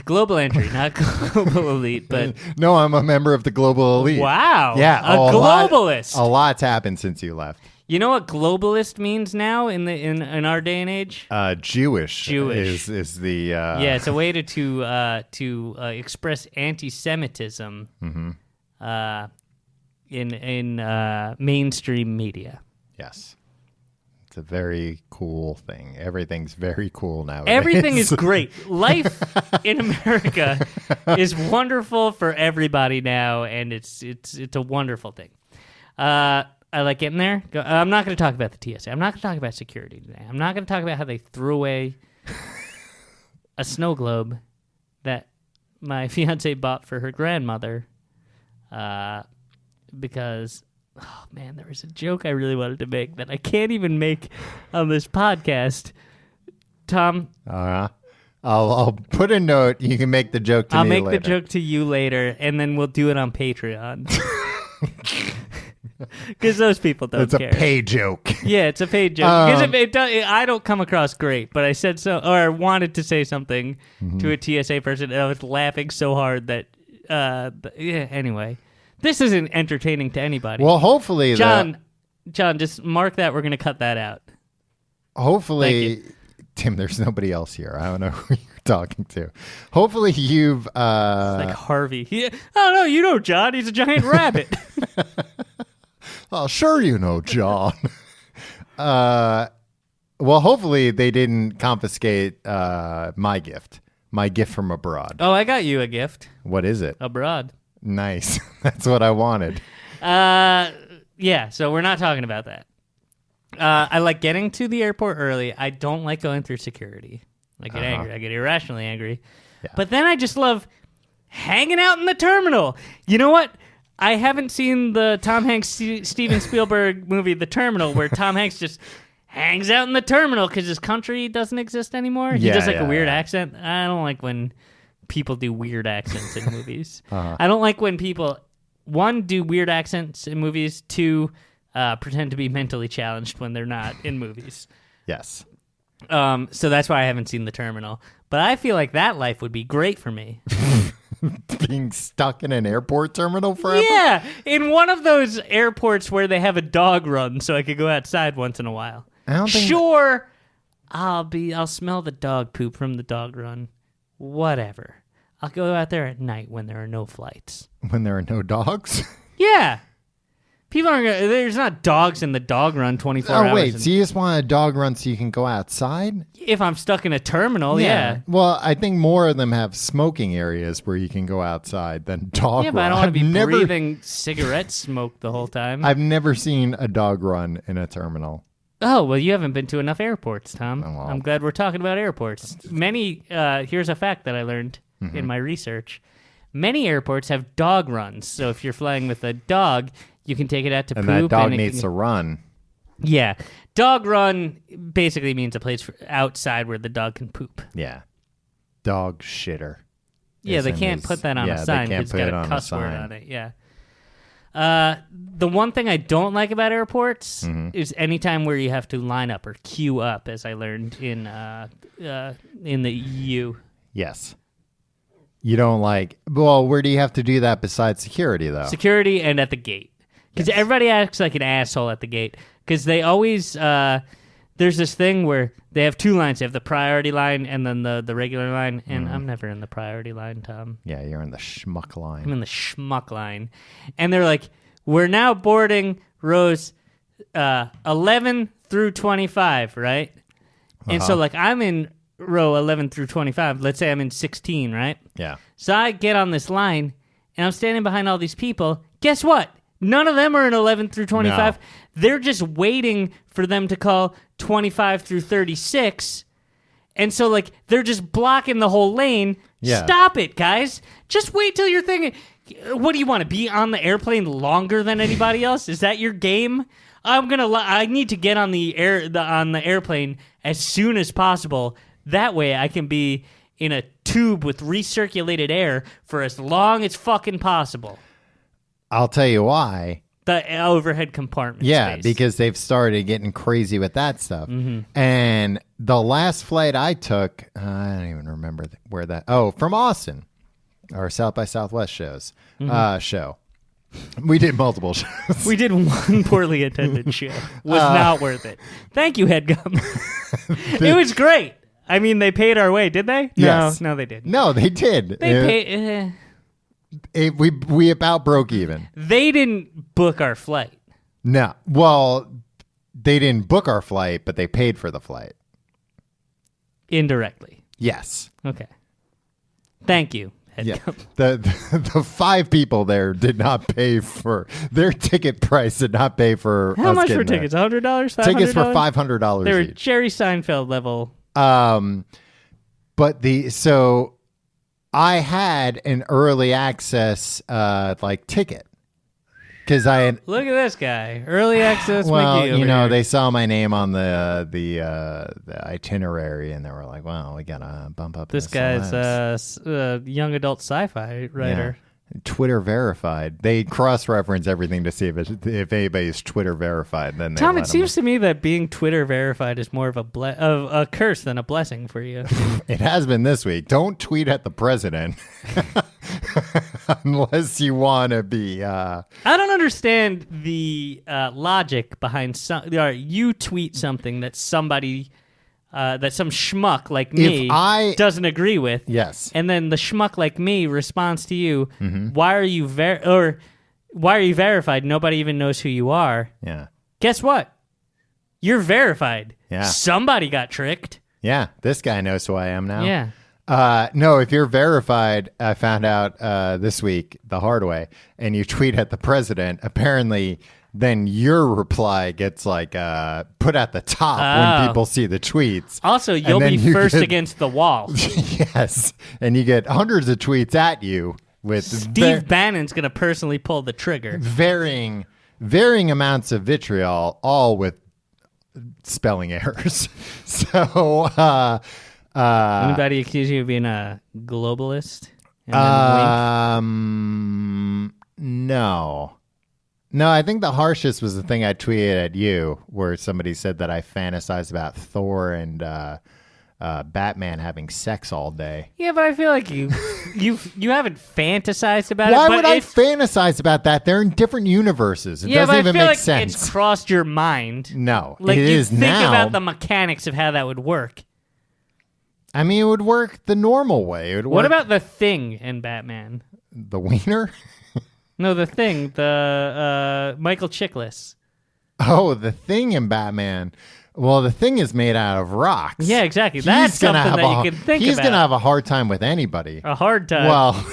Global entry, not global elite, but... No, I'm a member of the global elite. Wow. Yeah. A globalist. A lot's happened since you left. You know what globalist means now in our day and age? Jewish is the yeah, it's a way to express anti-Semitism in mainstream media. Yes, it's a very cool thing. Everything's very cool now. Everything is great. Life in America is wonderful for everybody now, and it's a wonderful thing. I like getting there. I'm not going to talk about the TSA. I'm not going to talk about security today. I'm not going to talk about how they threw away a snow globe that my fiance bought for her grandmother because, oh man, there was a joke I really wanted to make that I can't even make on this podcast. Tom? I'll put a note. You can make the joke to me later. I'll make the joke to you later, and then we'll do it on Patreon. Because those people don't care. It's a pay joke. Yeah, it's a paid joke. Because I don't come across great, but I said so, or wanted to say something to a TSA person, and I was laughing so hard that, anyway. This isn't entertaining to anybody. Well, hopefully... John, just mark that. We're going to cut that out. Hopefully... Tim, there's nobody else here. I don't know who you're talking to. Hopefully you've... It's like Harvey. I don't know. You know John. He's a giant rabbit. Oh, sure you know, John. Well, hopefully they didn't confiscate my gift from abroad. Oh, I got you a gift. What is it? Abroad. Nice. That's what I wanted. Yeah, so we're not talking about that. I like getting to the airport early. I don't like going through security. I get angry. I get irrationally angry. Yeah. But then I just love hanging out in the terminal. You know what? I haven't seen the Tom Hanks, Steven Spielberg movie, The Terminal, where Tom Hanks just hangs out in the terminal because his country doesn't exist anymore. He does a weird accent. I don't like when people do weird accents in movies. I don't like when people, one, do weird accents in movies, two, pretend to be mentally challenged when they're not in movies. Yes. So that's why I haven't seen The Terminal. But I feel like that life would be great for me. Being stuck in an airport terminal forever? Yeah, in one of those airports where they have a dog run so I could go outside once in a while. I don't think... Sure, I'll smell the dog poop from the dog run. Whatever. I'll go out there at night when there are no flights. When there are no dogs? Yeah. People aren't gonna, there's not dogs in the dog run 24 hours. Oh, wait, so you just want a dog run so you can go outside? If I'm stuck in a terminal, yeah. Well, I think more of them have smoking areas where you can go outside than dog run. Yeah, but I don't want to be breathing cigarette smoke the whole time. I've never seen a dog run in a terminal. Oh, well, you haven't been to enough airports, Tom. Oh, well. I'm glad we're talking about airports. Many, here's a fact that I learned in my research. Many airports have dog runs. So if you're flying with a dog, you can take it out to poop. And that dog needs to run. Yeah. Dog run basically means a place outside where the dog can poop. Yeah. Dog shitter. Yeah, they can't put that on a sign because it's got a cuss word on it. Yeah. The one thing I don't like about airports is anytime where you have to line up or queue up, as I learned in the EU. Yes. You don't like... Well, where do you have to do that besides security, though? Security and at the gate. Because everybody acts like an asshole at the gate. Because they always... there's this thing where they have two lines. They have the priority line and then the regular line. And I'm never in the priority line, Tom. Yeah, you're in the schmuck line. I'm in the schmuck line. And they're like, we're now boarding rows 11 through 25, right? And so, like, I'm in row 11 through 25. Let's say I'm in 16, right? Yeah. So I get on this line, and I'm standing behind all these people. Guess what? None of them are in 11 through 25. No. They're just waiting for them to call 25 through 36. And so, like, they're just blocking the whole lane. Yeah. Stop it, guys. Just wait till you're thinking, what do you want to be on the airplane longer than anybody else? Is that your game? I need to get on the airplane as soon as possible. That way I can be in a tube with recirculated air for as long as fucking possible. I'll tell you why. The overhead compartment space. Because they've started getting crazy with that stuff. And the last flight I took, I don't even remember where that... Oh, from Austin. Our South by Southwest show. We did multiple shows. We did one poorly attended show. Was not worth it. Thank you, HeadGum. It was great. I mean, they paid our way, did they? Yes. No, they didn't. No, they did. They paid... we about broke even. They didn't book our flight. No. Well, they didn't book our flight, but they paid for the flight. Indirectly. Yes. Okay. Thank you, Yeah, the 5 people there did not pay for their ticket price. Did not pay for how us much for getting tickets? $100, $500? Tickets for $500 They were each. Jerry Seinfeld level. But so I had an early access like ticket. Because I had, look at this guy, early access. well, McGee you know, over they saw my name on the itinerary, and they were like, "Well, we gotta bump up this guy's a young adult sci-fi writer." Yeah. Twitter verified. They cross-reference everything to see if anybody's Twitter verified. Then they Tom, let it seems to me that being Twitter verified is more of a curse than a blessing for you. It has been this week. Don't tweet at the president unless you want to be. I don't understand the logic behind you tweet something that somebody. That some schmuck like me doesn't agree with. Yes. And then the schmuck like me responds to you, why are you verified? Nobody even knows who you are. Yeah. Guess what? You're verified. Yeah. Somebody got tricked. Yeah. This guy knows who I am now. Yeah. No, if you're verified, I found out this week the hard way, and you tweet at the president, apparently then your reply gets like put at the top when people see the tweets. Also, you'll be first against the wall. Yes. And you get hundreds of tweets at you with Steve Bannon's going to personally pull the trigger. Varying amounts of vitriol, all with spelling errors. So anybody accuse you of being a globalist? No, I think the harshest was the thing I tweeted at you, where somebody said that I fantasize about Thor and Batman having sex all day. Yeah, but I feel like you haven't fantasized about it. Why would I fantasize about that? They're in different universes. It doesn't even make sense. It's crossed your mind. No, like it is now. Think about the mechanics of how that would work. I mean, it would work the normal way. What about the Thing in Batman? The wiener? No, the Thing, the Michael Chiklis. Oh, the Thing in Batman. Well, the Thing is made out of rocks. Yeah, exactly. That's something that you can think about. He's going to have a hard time with anybody. A hard time. Well,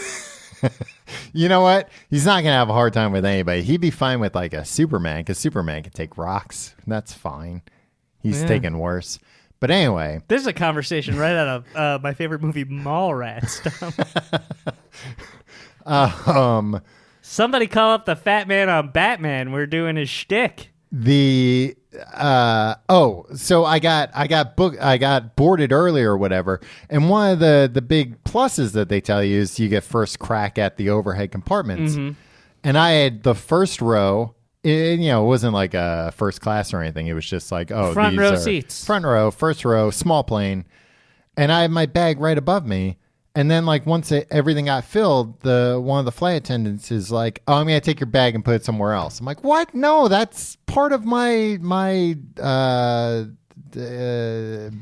you know what? He's not going to have a hard time with anybody. He'd be fine with like a Superman, because Superman can take rocks. That's fine. He's taken worse. But anyway. This is a conversation right out of my favorite movie, Mallrats. Somebody call up the fat man on Batman. We're doing his shtick. So I got boarded early or whatever, and one of the big pluses that they tell you is you get first crack at the overhead compartments. And I had the first row. It wasn't like a first class or anything. It was just like, front row seats, front row, first row, small plane, and I had my bag right above me. And then, like, once everything got filled, one of the flight attendants is like, "Oh, I'm gonna take your bag and put it somewhere else." I'm like, "What? No, that's part of my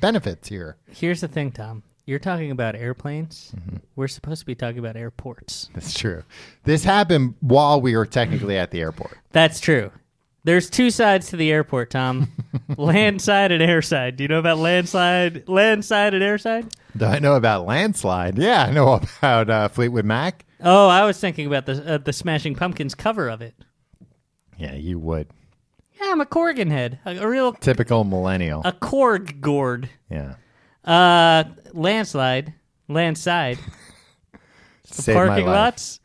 benefits here." Here's the thing, Tom. You're talking about airplanes. We're supposed to be talking about airports. That's true. This happened while we were technically at the airport. That's true. There's two sides to the airport, Tom. Land side and air side. Do you know about land side and air side? Do I know about landslide? Yeah, I know about Fleetwood Mac. Oh, I was thinking about the Smashing Pumpkins cover of it. Yeah, you would. Yeah, I'm a Corgan head. A real... Typical millennial. A Korg gourd. Yeah. Landslide. Landside. The Saved my parking life. lots,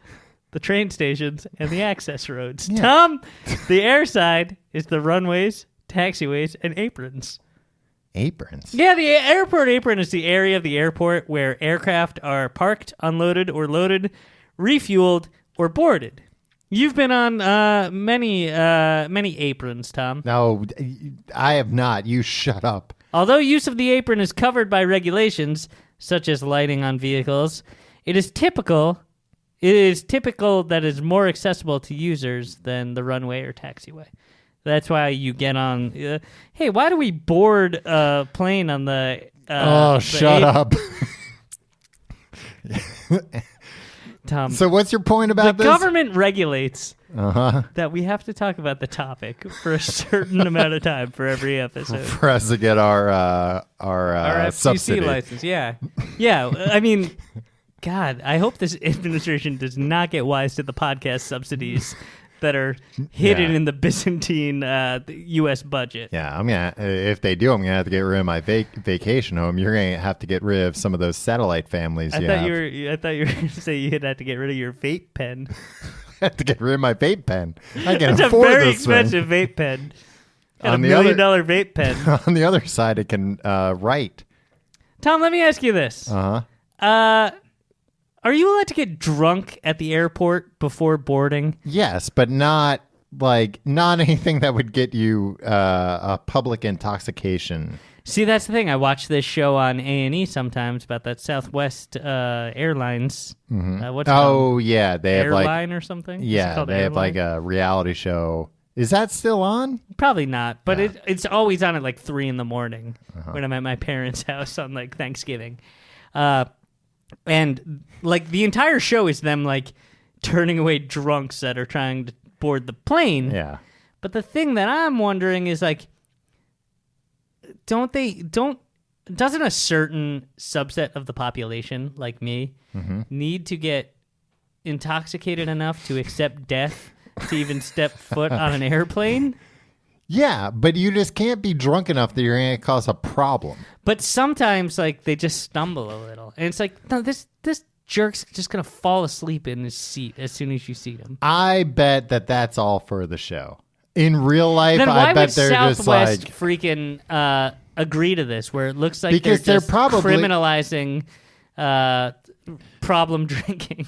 the train stations, and the access roads. Yeah. Tom, the air side is the runways, taxiways, and aprons. Aprons? Yeah, the airport apron is the area of the airport where aircraft are parked, unloaded, or loaded, refueled, or boarded. You've been on many aprons, Tom. No, I have not. You shut up. Although use of the apron is covered by regulations, such as lighting on vehicles, it is typical that it's more accessible to users than the runway or taxiway. That's why you get on. Hey, why do we board a plane on the? Shut up, Tom. So, what's your point about the this? Government regulates that we have to talk about the topic for a certain amount of time for every episode for us to get our FCC subsidy license. Yeah. I mean, God, I hope this administration does not get wise to the podcast subsidies that are hidden in the Byzantine U.S. budget. Yeah, if they do, I'm gonna have to get rid of my vacation home. You're gonna have to get rid of some of those satellite families. I thought you were going to say you'd have to get rid of your vape pen. I have to get rid of my vape pen. I can It's a afford very this expensive vape pen. Got On $1 the million vape pen. On the other side, it can write. Tom, let me ask you this. Are you allowed to get drunk at the airport before boarding? Yes, but not anything that would get you a public intoxication. See, that's the thing. I watch this show on A&E sometimes about that Southwest Airlines. Mm-hmm. What's it called? Yeah, they have Airline or something. Yeah, they have like a reality show. Is that still on? Probably not, but it's always on at like 3 a.m. when I'm at my parents' house on like Thanksgiving. And like the entire show is them like turning away drunks that are trying to board the plane. Yeah. But the thing that I'm wondering is like, doesn't a certain subset of the population, like me, need to get intoxicated enough to accept death to even step foot on an airplane? Yeah, but you just can't be drunk enough that you're going to cause a problem. But sometimes, like, they just stumble a little. And it's like, no, this jerk's just going to fall asleep in his seat as soon as you see him. I bet that's all for the show. In real life, then I bet they're Southwest just like... freaking agree to this, where it looks like because they're just probably criminalizing problem drinking.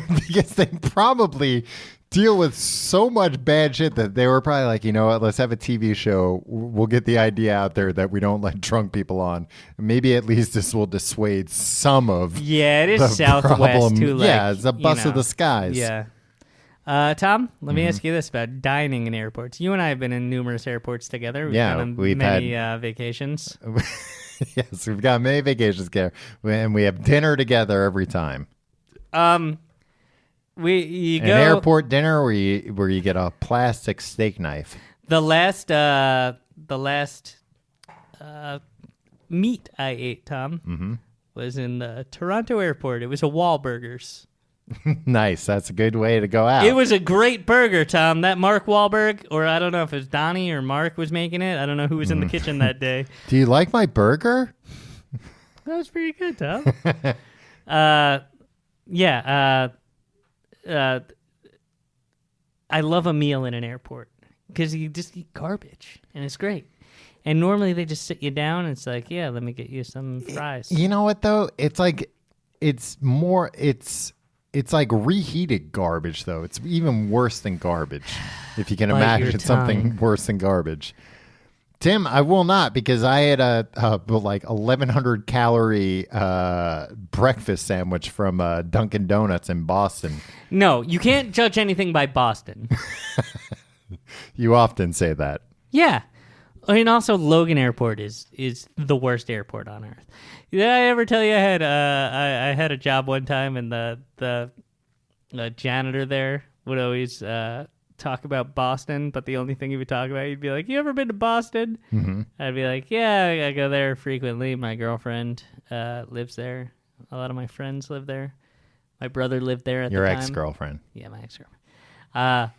Because they probably deal with so much bad shit that they were probably like, you know what, let's have a TV show. We'll get the idea out there that we don't let drunk people on. Maybe at least this will dissuade some of it is the Southwest problem. too. Like, Yeah, it's a bus of the skies. Yeah. Tom, let me ask you this about dining in airports. You and I have been in numerous airports together. We've gone on many vacations. Yes, we've got many vacations together, and we have dinner together every time. An airport dinner where you get a plastic steak knife. The last meat I ate, Tom, was in the Toronto airport. It was a Wahlburgers. Nice. That's a good way to go out. It was a great burger, Tom. That Mark Wahlberg, or I don't know if it was Donnie or Mark was making it. I don't know who was in the kitchen that day. Do you like my burger? That was pretty good, Tom. I love a meal in an airport because you just eat garbage and it's great. And normally they just sit you down and it's like, yeah, let me get you some fries. You know what though? It's like it's like reheated garbage though. It's even worse than garbage. If you can imagine something worse than garbage. Tim, I will not, because I had a like 1,100 calorie breakfast sandwich from Dunkin' Donuts in Boston. No, you can't judge anything by Boston. You often say that. Yeah. I mean, also Logan Airport is the worst airport on earth. Did I ever tell you I had a job one time, and the janitor there would always talk about Boston, but the only thing he would talk about, he'd be like, "You ever been to Boston?" Mm-hmm. I'd be like, "Yeah, I go there frequently. My girlfriend lives there. A lot of my friends live there. My brother lived there at the time." Your ex-girlfriend. Yeah, my ex-girlfriend.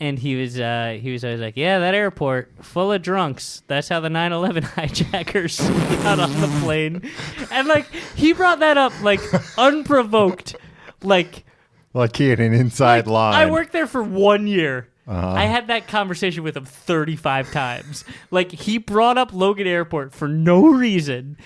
And he was always like, "Yeah, that airport full of drunks. That's how the 9/11 hijackers got on the plane." And like he brought that up like unprovoked, like he had an inside line. I worked there for 1 year. I had that conversation with him 35 times. Like he brought up Logan Airport for no reason,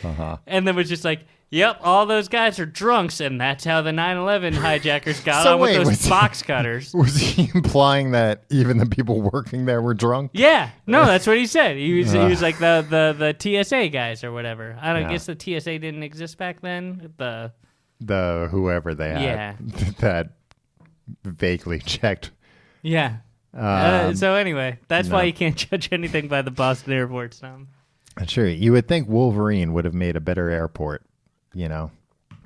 and then was just like, "Yep, all those guys are drunks, and that's how the 9/11 hijackers got on with those box cutters." Was he implying that even the people working there were drunk? Yeah, no, that's what he said. He was like the TSA guys or whatever. I don't guess the TSA didn't exist back then. The whoever they had that vaguely checked. Yeah. So anyway, that's why you can't judge anything by the Boston airports, Tom. Sure, you would think Wolverine would have made a better airport. You know,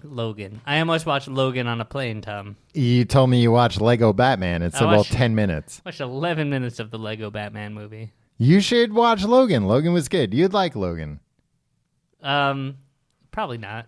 Logan. I almost watched Logan on a plane, Tom. You told me you watched Lego Batman. It's about 10 minutes. I watched 11 minutes of the Lego Batman movie. You should watch Logan. Logan was good. You'd like Logan. Probably not.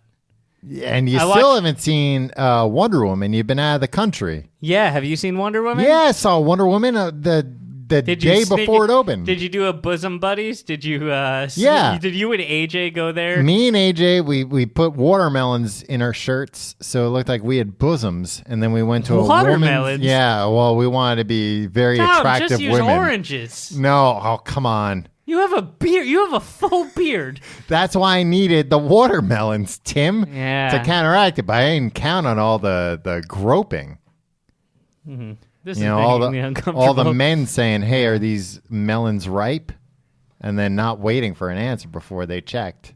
And you still haven't seen Wonder Woman. You've been out of the country. Yeah, have you seen Wonder Woman? Yeah, I saw Wonder Woman the day before it opened. Did you do a bosom buddies? Did you? Yeah. Did you and AJ go there? Me and AJ, we put watermelons in our shirts, so it looked like we had bosoms. And then we went to watermelons. Yeah, well, we wanted to be very attractive just use women. Oranges. No, oh come on. You have a beard. You have a full beard. That's why I needed the watermelons, Tim, yeah. to counteract it. But I didn't count on all the groping. Mm-hmm. This all uncomfortable. the men saying, "Hey, are these melons ripe?" and then not waiting for an answer before they checked.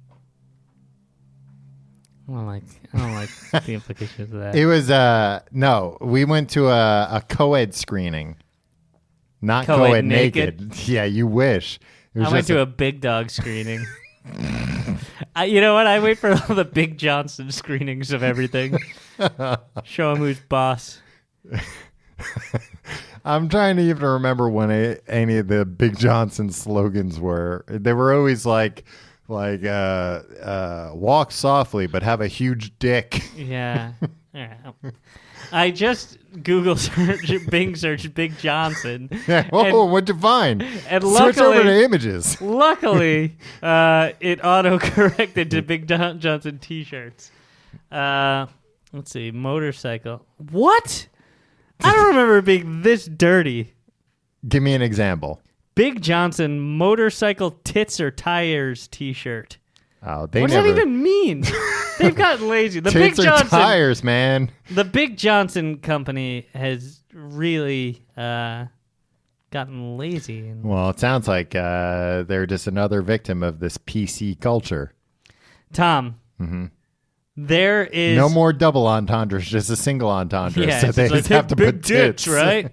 I don't like the implications of that. It was no. We went to a co-ed screening, not co-ed naked. Yeah, you wish. I went to a Big Dog screening. You know what? I wait for all the Big Johnson screenings of everything. Show him who's boss. I'm trying to even remember when any of the Big Johnson slogans were. They were always like walk softly but have a huge dick. Yeah. I just Google Bing search Big Johnson. Whoa, what'd you find? And switch over to images. Luckily, it auto-corrected to Big Johnson t-shirts. Let's see, motorcycle. What? I don't remember it being this dirty. Give me an example. Big Johnson motorcycle tits or tires t-shirt. Oh, what does that even mean? They've gotten lazy. The tits Big Johnson tires, man. The Big Johnson company has really gotten lazy. Well, it sounds like they're just another victim of this PC culture. Tom, there is no more double entendres, just a single entendre. Yeah, so they just have to put tits, right?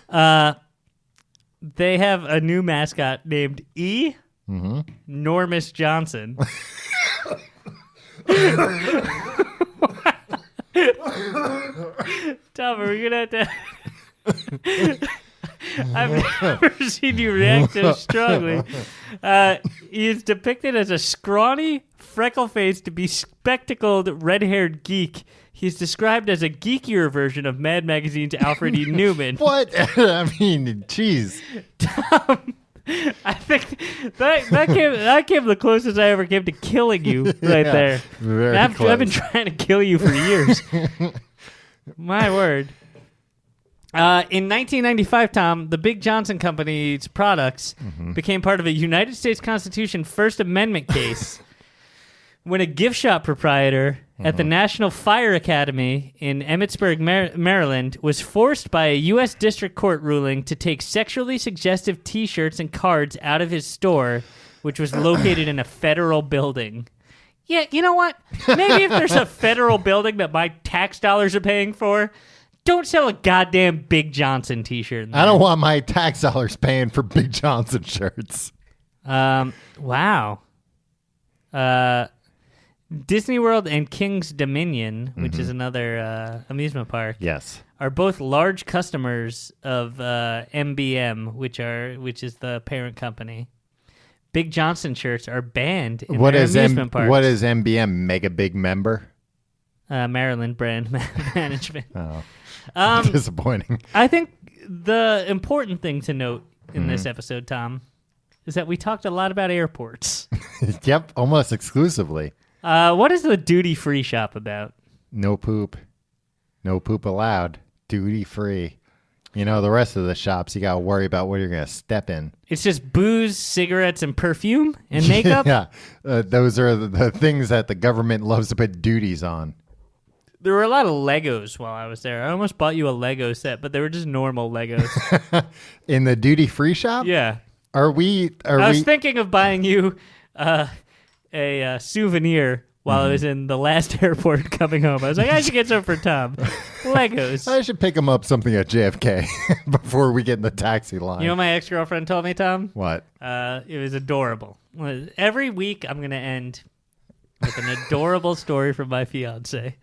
They have a new mascot named E. Normus Johnson. Tom, are we gonna have to? I've never seen you react so strongly. He is depicted as a scrawny, freckle-faced, bespectacled, red-haired geek. He's described as a geekier version of Mad Magazine's Alfred E. Newman. What? I mean, jeez. Tom, I think that came the closest I ever came to killing you right there. Very I've been trying to kill you for years. My word. In 1995, Tom, the Big Johnson Company's products became part of a United States Constitution First Amendment case when a gift shop proprietor at the National Fire Academy in Emmitsburg, Maryland, was forced by a U.S. District Court ruling to take sexually suggestive T-shirts and cards out of his store, which was located in a federal building. Yeah, you know what? Maybe if there's a federal building that my tax dollars are paying for, don't sell a goddamn Big Johnson T-shirt. I don't want my tax dollars paying for Big Johnson shirts. Wow. Disney World and King's Dominion, which is another amusement park, yes, are both large customers of MBM, which is the parent company. Big Johnson shirts are banned in their amusement parks. What is MBM? Mega Big Member? Maryland Brand Management. Oh, disappointing. I think the important thing to note in this episode, Tom, is that we talked a lot about airports. Yep, almost exclusively. What is the duty-free shop about? No poop. No poop allowed. Duty-free. You know, the rest of the shops, you got to worry about what you're going to step in. It's just booze, cigarettes, and perfume and makeup? Yeah. Those are the things that the government loves to put duties on. There were a lot of Legos while I was there. I almost bought you a Lego set, but they were just normal Legos. In the duty-free shop? Yeah. I was thinking of buying you a souvenir while I was in the last airport coming home. I was like, I should get some for Tom. Legos. I should pick him up something at JFK before we get in the taxi line. You know what my ex-girlfriend told me, Tom? What? It was adorable. Every week I'm going to end with an adorable story from my fiance.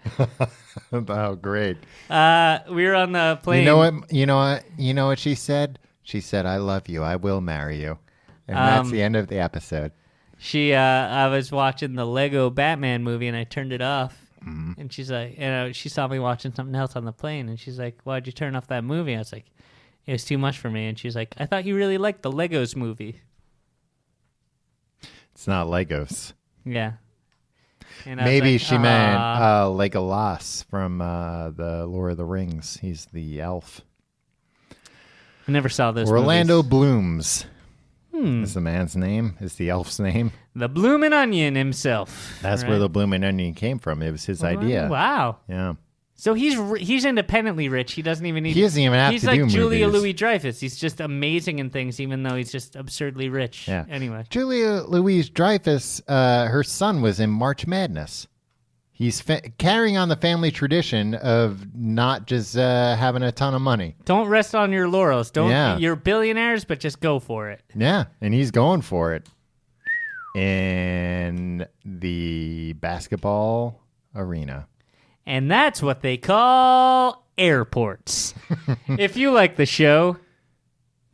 Oh, great. We were on the plane. You know what she said? She said, I love you. I will marry you. And that's the end of the episode. I was watching the Lego Batman movie and I turned it off. And she's like, she saw me watching something else on the plane, and she's like, "Why'd you turn off that movie?" I was like, "It was too much for me." And she's like, "I thought you really liked the Legos movie." It's not Legos. Yeah. And Maybe like, she meant Legolas from the Lord of the Rings. He's the elf. I never saw this. Orlando movies. Blooms is the man's name. Is the elf's name. The Bloomin' Onion himself. That's where the Bloomin' Onion came from. It was his idea. Wow. Yeah. So he's independent's rich. He doesn't even need. He doesn't even have to do movies. He's like Julia Louis-Dreyfus. He's just amazing in things, even though he's just absurdly rich. Yeah. Anyway, Julia Louis-Dreyfus, her son was in March Madness. He's carrying on the family tradition of not just having a ton of money. Don't rest on your laurels. You're billionaires, but just go for it. Yeah, and he's going for it in the basketball arena. And that's what they call airports. If you like the show,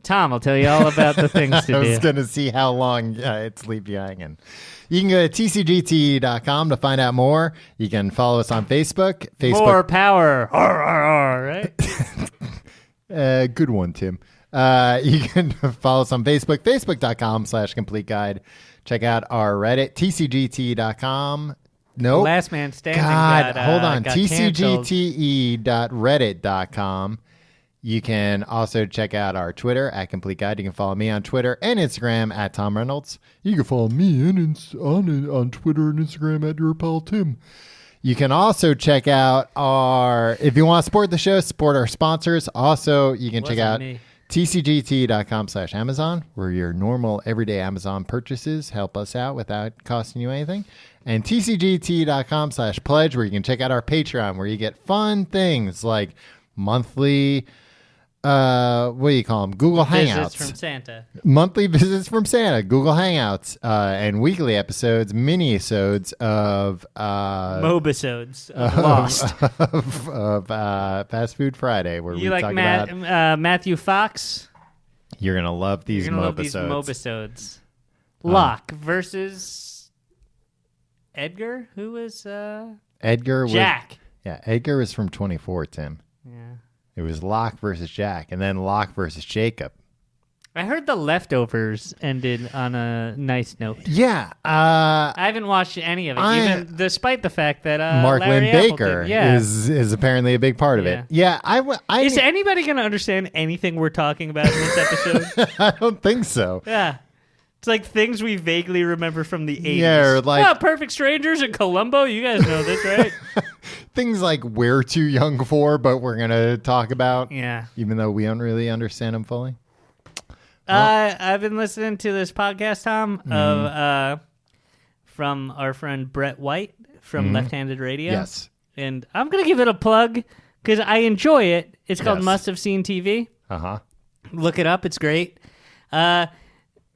Tom will tell you all about the things to do. I was going to see how long it's leave you hanging. You can go to tcgt.com to find out more. You can follow us on Facebook. More power. Right? Good one, Tim. You can follow us on Facebook, facebook.com/complete guide. Check out our Reddit, tcgt.com. Nope. Last Man Standing. Hold on. tcgte.reddit.com. You can also check out our Twitter at Complete Guide. You can follow me on Twitter and Instagram at Tom Reynolds. You can follow me on Twitter and Instagram at Your Pal Tim. You can also check out if you want to support the show, support our sponsors. Also, you can check out tcgt.com/Amazon, where your normal everyday Amazon purchases help us out without costing you anything. And tcgt.com/pledge, where you can check out our Patreon, where you get fun things like monthly, what do you call them? Google Hangouts. Visits from Santa. Monthly visits from Santa, Google Hangouts, and weekly episodes, mini-episodes of Mobisodes of Lost. of Fast Food Friday, where you we like talk about Matthew Fox? You're going to love these Mobisodes. Locke versus Edgar, who was Edgar Jack. Edgar was from 24, Tim. Yeah. It was Locke versus Jack, and then Locke versus Jacob. I heard The Leftovers ended on a nice note. Yeah. I haven't watched any of it, even despite the fact that Mark Larry Lynn Baker Appleton, is apparently a big part of it. Yeah. Is anybody going to understand anything we're talking about in this episode? I don't think so. Yeah. It's like things we vaguely remember from the 80s. Yeah, or like Perfect Strangers in Columbo. You guys know this, right? Things like we're too young for, but we're going to talk about. Yeah. Even though we don't really understand them fully. I've been listening to this podcast, Tom, from our friend Brett White from Left Handed Radio. Yes. And I'm going to give it a plug because I enjoy it. It's called Must Have Seen TV. Uh-huh. Look it up. It's great.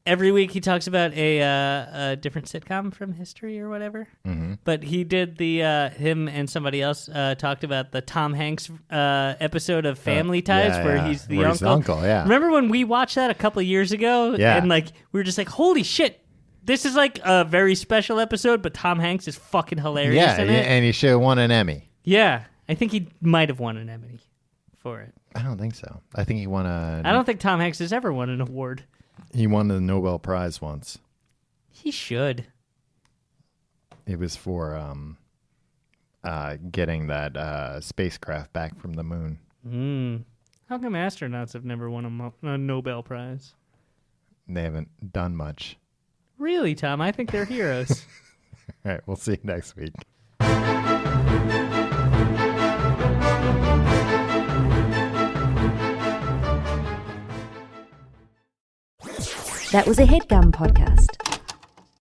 Every week he talks about a different sitcom from history or whatever. Mm-hmm. But he did him and somebody else talked about the Tom Hanks episode of Family Ties where he's the uncle. Remember when we watched that a couple of years ago? Yeah. And we were just like, holy shit. This is like a very special episode, but Tom Hanks is fucking hilarious in it. And he should have won an Emmy. Yeah. I think he might have won an Emmy for it. I don't think so. I think he won I don't think Tom Hanks has ever won an award. He won the Nobel Prize once. He should. It was for getting that spacecraft back from the moon. How come astronauts have never won a Nobel Prize? They haven't done much. Really, Tom? I think they're heroes. All right, we'll see you next week. That was a HeadGum podcast.